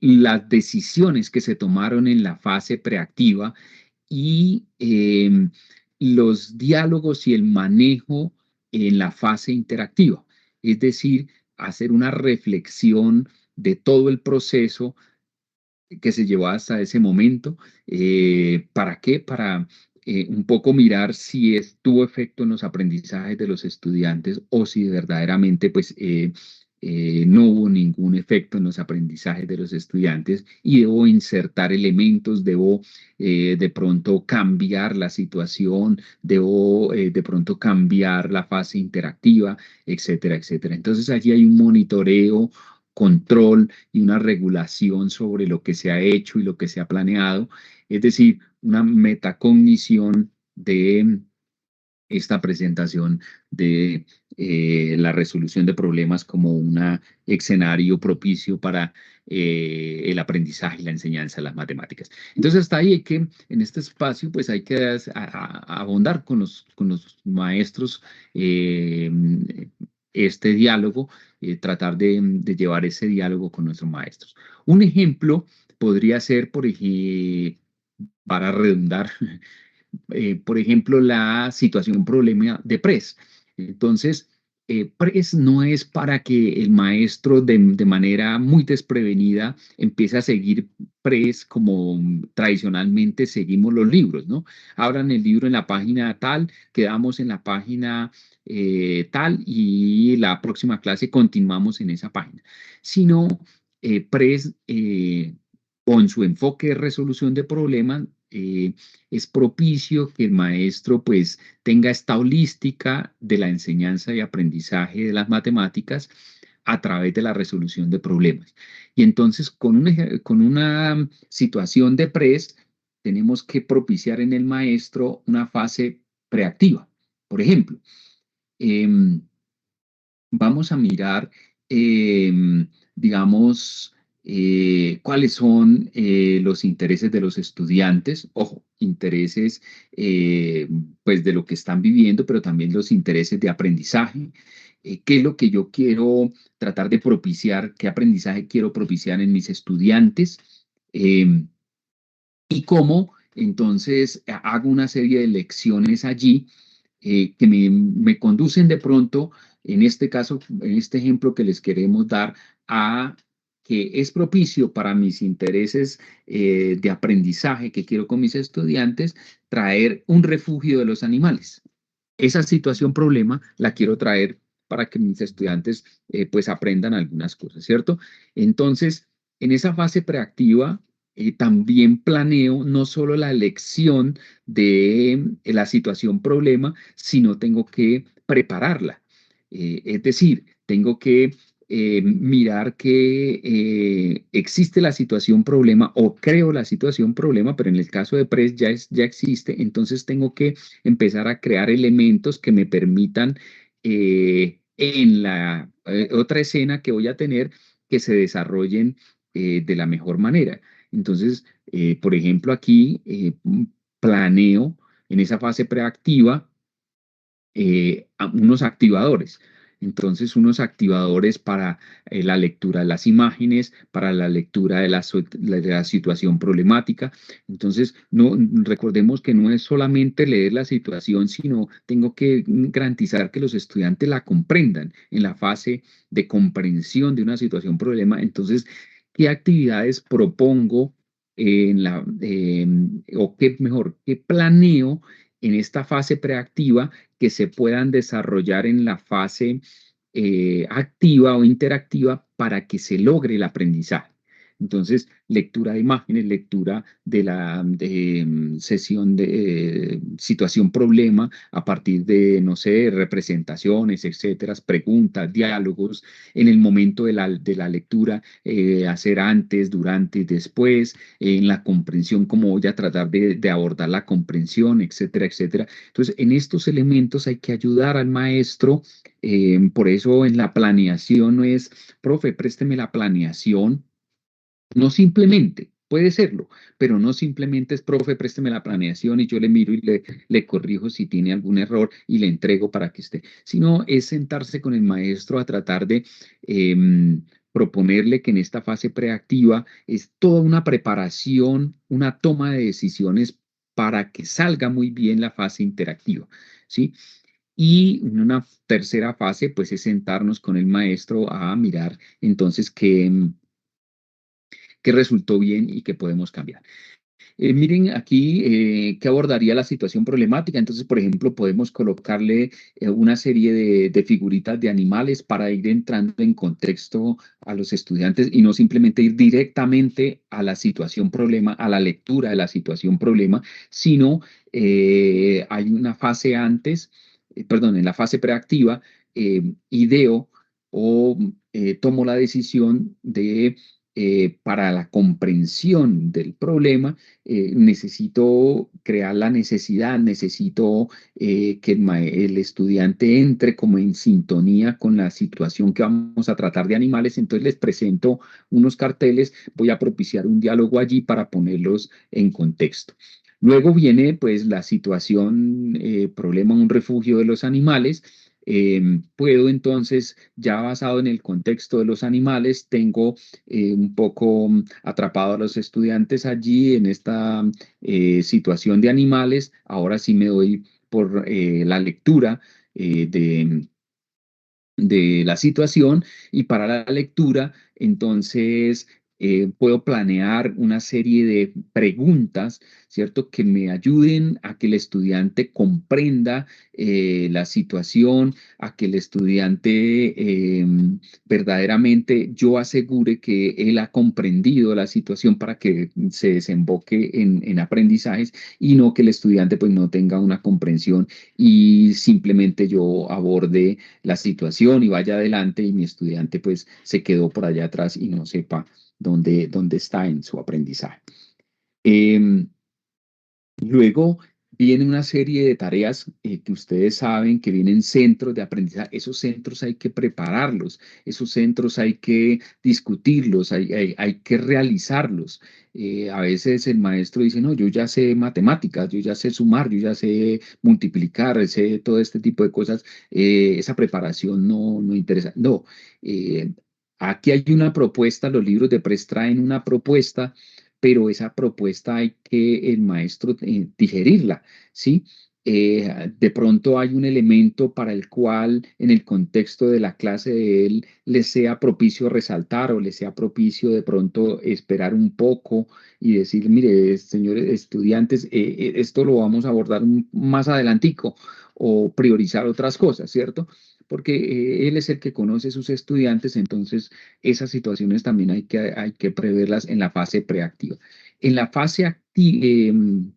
las decisiones que se tomaron en la fase preactiva y los diálogos y el manejo en la fase interactiva. Es decir, hacer una reflexión de todo el proceso que se llevó hasta ese momento. ¿Para qué? Para un poco mirar si tuvo efecto en los aprendizajes de los estudiantes o si verdaderamente pues, no hubo ningún efecto en los aprendizajes de los estudiantes y debo insertar elementos, debo de pronto cambiar la situación, debo de pronto cambiar la fase interactiva, etcétera, etcétera. Entonces allí hay un monitoreo, control y una regulación sobre lo que se ha hecho y lo que se ha planeado, es decir, una metacognición de esta presentación de la resolución de problemas como un escenario propicio para el aprendizaje y la enseñanza de las matemáticas. Entonces, hasta ahí hay que, en este espacio, pues hay que abondar con los maestros este diálogo, tratar de llevar ese diálogo con nuestros maestros. Un ejemplo podría ser, por ejemplo, para redundar, por ejemplo, la situación problema de PRES. Entonces, PRES no es para que el maestro de manera muy desprevenida empiece a seguir PRES como tradicionalmente seguimos los libros, ¿no? Abran el libro en la página tal, quedamos en la página tal y la próxima clase continuamos en esa página. Sino PRES con su enfoque de resolución de problemas, es propicio que el maestro pues tenga esta holística de la enseñanza y aprendizaje de las matemáticas a través de la resolución de problemas. Y entonces con una situación de PRES tenemos que propiciar en el maestro una fase preactiva. Por ejemplo, vamos a mirar, digamos, cuáles son los intereses de los estudiantes, ojo, intereses pues de lo que están viviendo, pero también los intereses de aprendizaje, qué es lo que yo quiero tratar de propiciar, qué aprendizaje quiero propiciar en mis estudiantes y cómo entonces hago una serie de lecciones allí que me conducen de pronto, en este caso, en este ejemplo que les queremos dar, a que es propicio para mis intereses de aprendizaje que quiero con mis estudiantes, traer un refugio de los animales. Esa situación problema la quiero traer para que mis estudiantes pues aprendan algunas cosas, ¿cierto? Entonces, en esa fase preactiva, también planeo no solo la elección de la situación problema, sino tengo que prepararla. Es decir, tengo que mirar que existe la situación problema o creo la situación problema, pero en el caso de PRES ya existe, entonces tengo que empezar a crear elementos que me permitan en la otra escena que voy a tener que se desarrollen de la mejor manera. Entonces, por ejemplo, aquí planeo en esa fase preactiva unos activadores. Entonces, unos activadores para la lectura de las imágenes, para la lectura de la situación problemática. Entonces, no, recordemos que no es solamente leer la situación, sino tengo que garantizar que los estudiantes la comprendan en la fase de comprensión de una situación problema. Entonces, ¿qué actividades propongo o qué planeo en esta fase preactiva que se puedan desarrollar en la fase activa o interactiva para que se logre el aprendizaje. Entonces, lectura de imágenes, lectura de la sesión de situación-problema a partir de, no sé, representaciones, etcétera, preguntas, diálogos, en el momento de la lectura, hacer antes, durante y después, en la comprensión, cómo voy a tratar de abordar la comprensión, etcétera, etcétera. Entonces, en estos elementos hay que ayudar al maestro, por eso en la planeación no es, profe, présteme la planeación, no simplemente, puede serlo, pero no simplemente es, profe, présteme la planeación y yo le miro y le corrijo si tiene algún error y le entrego para que esté, sino es sentarse con el maestro a tratar de proponerle que en esta fase preactiva es toda una preparación, una toma de decisiones para que salga muy bien la fase interactiva, ¿sí? Y en una tercera fase, pues es sentarnos con el maestro a mirar entonces qué resultó bien y qué podemos cambiar. Miren aquí que abordaría la situación problemática. Entonces, por ejemplo, podemos colocarle una serie de figuritas de animales para ir entrando en contexto a los estudiantes y no simplemente ir directamente a la situación problema, a la lectura de la situación problema, sino hay una fase antes, perdón, en la fase preactiva, ideo o tomo la decisión de para la comprensión del problema, necesito crear la necesidad, necesito que el estudiante entre como en sintonía con la situación que vamos a tratar de animales, entonces les presento unos carteles, voy a propiciar un diálogo allí para ponerlos en contexto. Luego viene pues la situación, problema, un refugio de los animales. Puedo entonces, ya basado en el contexto de los animales, tengo un poco atrapado a los estudiantes allí en esta situación de animales. Ahora sí me doy por la lectura de la situación y para la lectura, entonces puedo planear una serie de preguntas, ¿cierto? Que me ayuden a que el estudiante comprenda la situación, a que el estudiante verdaderamente yo asegure que él ha comprendido la situación para que se desemboque en aprendizajes y no que el estudiante pues no tenga una comprensión y simplemente yo aborde la situación y vaya adelante y mi estudiante pues se quedó por allá atrás y no sepa dónde está en su aprendizaje. Luego viene una serie de tareas que ustedes saben que vienen centros de aprendizaje. Esos centros hay que prepararlos, esos centros hay que discutirlos, hay que realizarlos. A veces el maestro dice, no, yo ya sé matemáticas, yo ya sé sumar, yo ya sé multiplicar, sé todo este tipo de cosas. Esa preparación no interesa. No, aquí hay una propuesta, los libros de PRES traen una propuesta, pero esa propuesta hay que el maestro digerirla, ¿sí? De pronto hay un elemento para el cual en el contexto de la clase de él le sea propicio resaltar o le sea propicio de pronto esperar un poco y decir, mire, señores estudiantes, esto lo vamos a abordar más adelantico o priorizar otras cosas, ¿cierto? Porque él es el que conoce sus estudiantes, entonces esas situaciones también hay que preverlas en la fase preactiva. En la fase activa,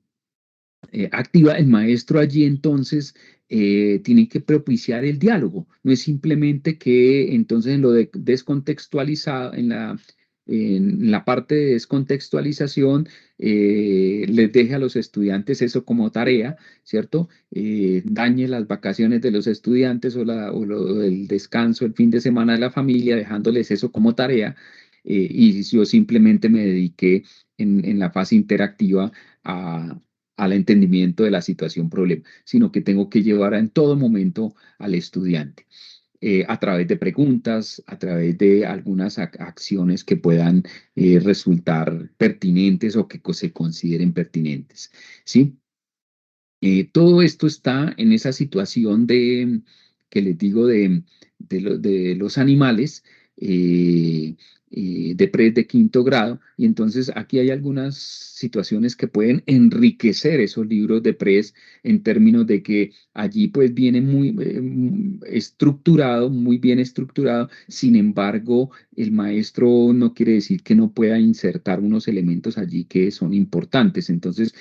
el maestro allí entonces tiene que propiciar el diálogo. No es simplemente que entonces en lo descontextualizado, en la parte de descontextualización, les deje a los estudiantes eso como tarea, ¿cierto? Dañe las vacaciones de los estudiantes o el descanso, el fin de semana de la familia, dejándoles eso como tarea. Y yo simplemente me dediqué en la fase interactiva al entendimiento de la situación problema, sino que tengo que llevar en todo momento al estudiante. A través de preguntas, a través de algunas acciones que puedan resultar pertinentes o que se consideren pertinentes, ¿sí? Todo esto está en esa situación que les digo de los animales. de PRES de quinto grado, y entonces aquí hay algunas situaciones que pueden enriquecer esos libros de PRES en términos de que allí pues viene muy estructurado, muy bien estructurado. Sin embargo, el maestro no quiere decir que no pueda insertar unos elementos allí que son importantes. Entonces,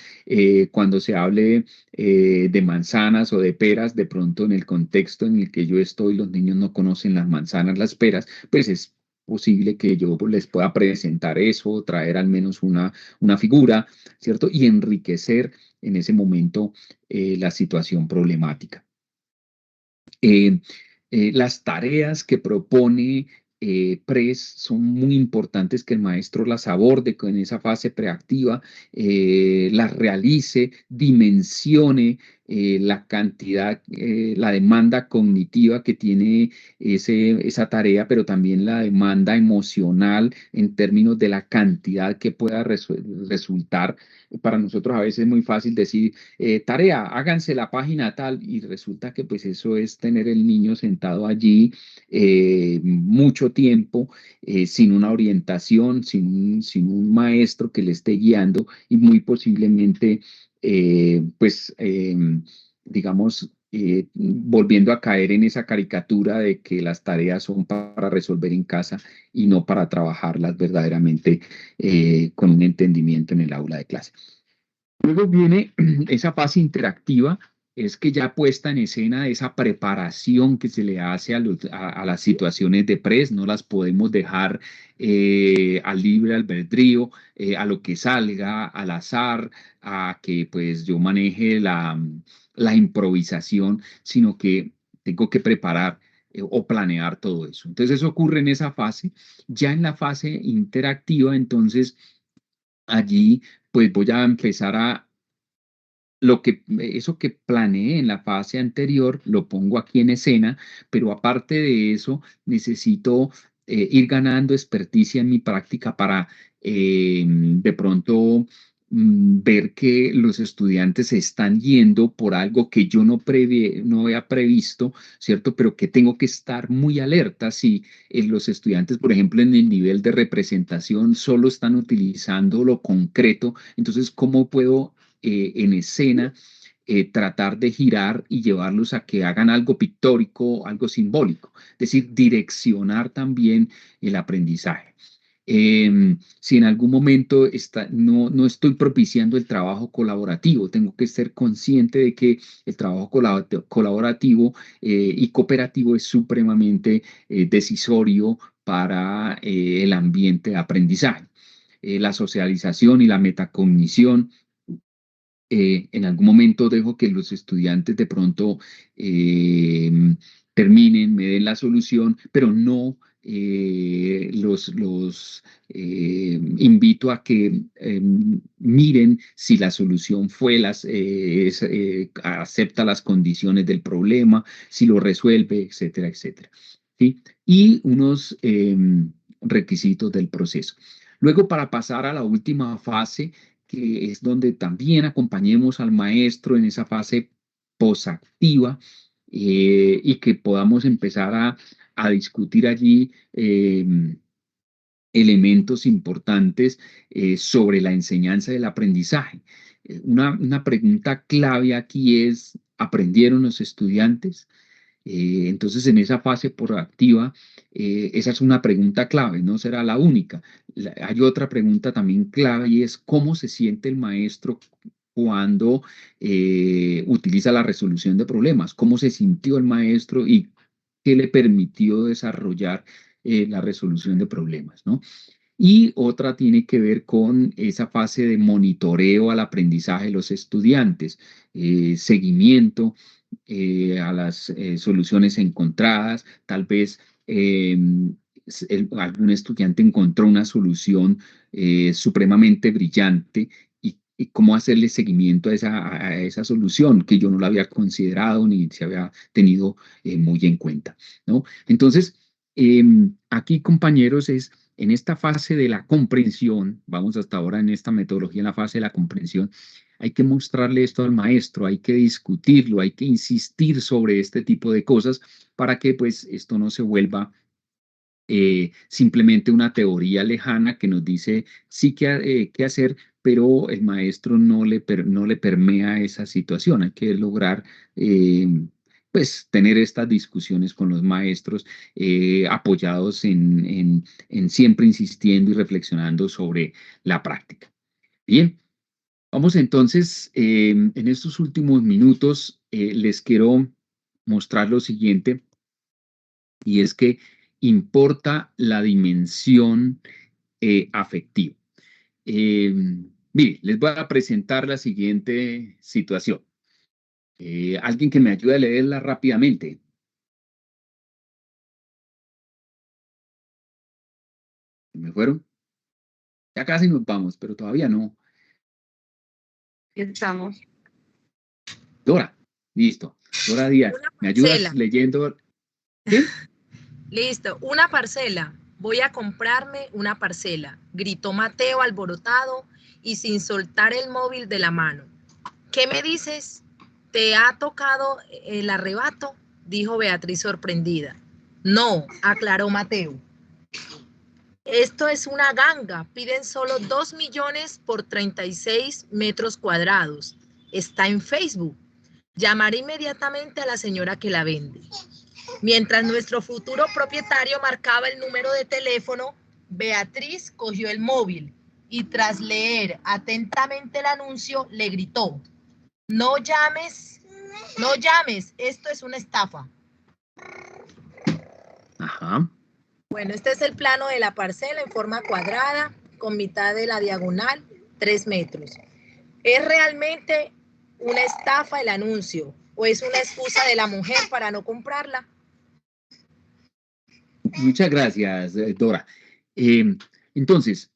cuando se hable de manzanas o de peras, de pronto en el contexto en el que yo estoy, los niños no conocen las manzanas, las peras, pues es posible que yo les pueda presentar eso, traer al menos una figura, ¿cierto? Y enriquecer en ese momento la situación problemática. Las tareas que propone PRES son muy importantes que el maestro las aborde en esa fase preactiva, las realice, dimensione la cantidad, la demanda cognitiva que tiene esa tarea, pero también la demanda emocional en términos de la cantidad que pueda resultar. Para nosotros a veces es muy fácil decir, tarea, háganse la página tal, y resulta que pues eso es tener el niño sentado allí mucho tiempo, sin una orientación, sin un maestro que le esté guiando, y muy posiblemente digamos, volviendo a caer en esa caricatura de que las tareas son para resolver en casa y no para trabajarlas verdaderamente con un entendimiento en el aula de clase. Luego viene esa fase interactiva, es que ya puesta en escena esa preparación que se le hace a las situaciones de PRES, no las podemos dejar al libre albedrío, a lo que salga, al azar, a que pues yo maneje la improvisación, sino que tengo que preparar o planear todo eso. Entonces eso ocurre en esa fase. Ya en la fase interactiva, entonces allí pues voy a empezar a eso que planeé en la fase anterior, lo pongo aquí en escena, pero aparte de eso, necesito ir ganando experticia en mi práctica para de pronto ver que los estudiantes se están yendo por algo que yo no había previsto, ¿cierto? Pero que tengo que estar muy alerta si los estudiantes, por ejemplo, en el nivel de representación solo están utilizando lo concreto. Entonces, ¿cómo puedo en escena, tratar de girar y llevarlos a que hagan algo pictórico, algo simbólico? Es decir, direccionar también el aprendizaje. Si en algún momento no estoy propiciando el trabajo colaborativo, tengo que ser consciente de que el trabajo colaborativo y cooperativo es supremamente decisorio para el ambiente de aprendizaje. La socialización y la metacognición. En algún momento dejo que los estudiantes de pronto terminen, me den la solución, pero no los invito a que miren si la solución acepta las condiciones del problema, si lo resuelve, etcétera, etcétera. ¿Sí? Y unos requisitos del proceso. Luego, para pasar a la última fase, que es donde también acompañemos al maestro en esa fase posactiva, y que podamos empezar a discutir allí elementos importantes sobre la enseñanza del aprendizaje. Una pregunta clave aquí es, ¿aprendieron los estudiantes? Entonces, en esa fase proactiva, esa es una pregunta clave, no será la única. Hay otra pregunta también clave, y es cómo se siente el maestro cuando utiliza la resolución de problemas, cómo se sintió el maestro y qué le permitió desarrollar la resolución de problemas, ¿no? Y otra tiene que ver con esa fase de monitoreo al aprendizaje de los estudiantes, seguimiento a las soluciones encontradas. Tal vez algún estudiante encontró una solución supremamente brillante, y cómo hacerle seguimiento a esa solución que yo no la había considerado ni se había tenido muy en cuenta, ¿no? Entonces, aquí, compañeros, es en esta fase de la comprensión. Vamos hasta ahora en esta metodología, en la fase de la comprensión. Hay que mostrarle esto al maestro, hay que discutirlo, hay que insistir sobre este tipo de cosas para que pues esto no se vuelva simplemente una teoría lejana que nos dice sí qué hacer, pero el maestro no le permea esa situación. Hay que lograr pues tener estas discusiones con los maestros apoyados en siempre insistiendo y reflexionando sobre la práctica. Bien, vamos entonces, en estos últimos minutos les quiero mostrar lo siguiente, y es que importa la dimensión afectiva. Mire, les voy a presentar la siguiente situación. Alguien que me ayude a leerla rápidamente. ¿Me fueron? Ya casi nos vamos, pero todavía no. Estamos. Dora, listo. Dora Díaz, ¿me ayudas leyendo? ¿Qué? Listo, una parcela. Voy a comprarme una parcela, gritó Mateo alborotado y sin soltar el móvil de la mano. ¿Qué me dices? ¿Te ha tocado el arrebato? Dijo Beatriz sorprendida. No, aclaró Mateo. Esto es una ganga. Piden solo 2 millones por 36 metros cuadrados. Está en Facebook. Llamaré inmediatamente a la señora que la vende. Mientras nuestro futuro propietario marcaba el número de teléfono, Beatriz cogió el móvil y tras leer atentamente el anuncio le gritó: no llames, esto es una estafa. Ajá. Bueno, este es el plano de la parcela en forma cuadrada, con mitad de la diagonal, 3 metros. ¿Es realmente una estafa el anuncio o es una excusa de la mujer para no comprarla? Muchas gracias, Dora. Entonces,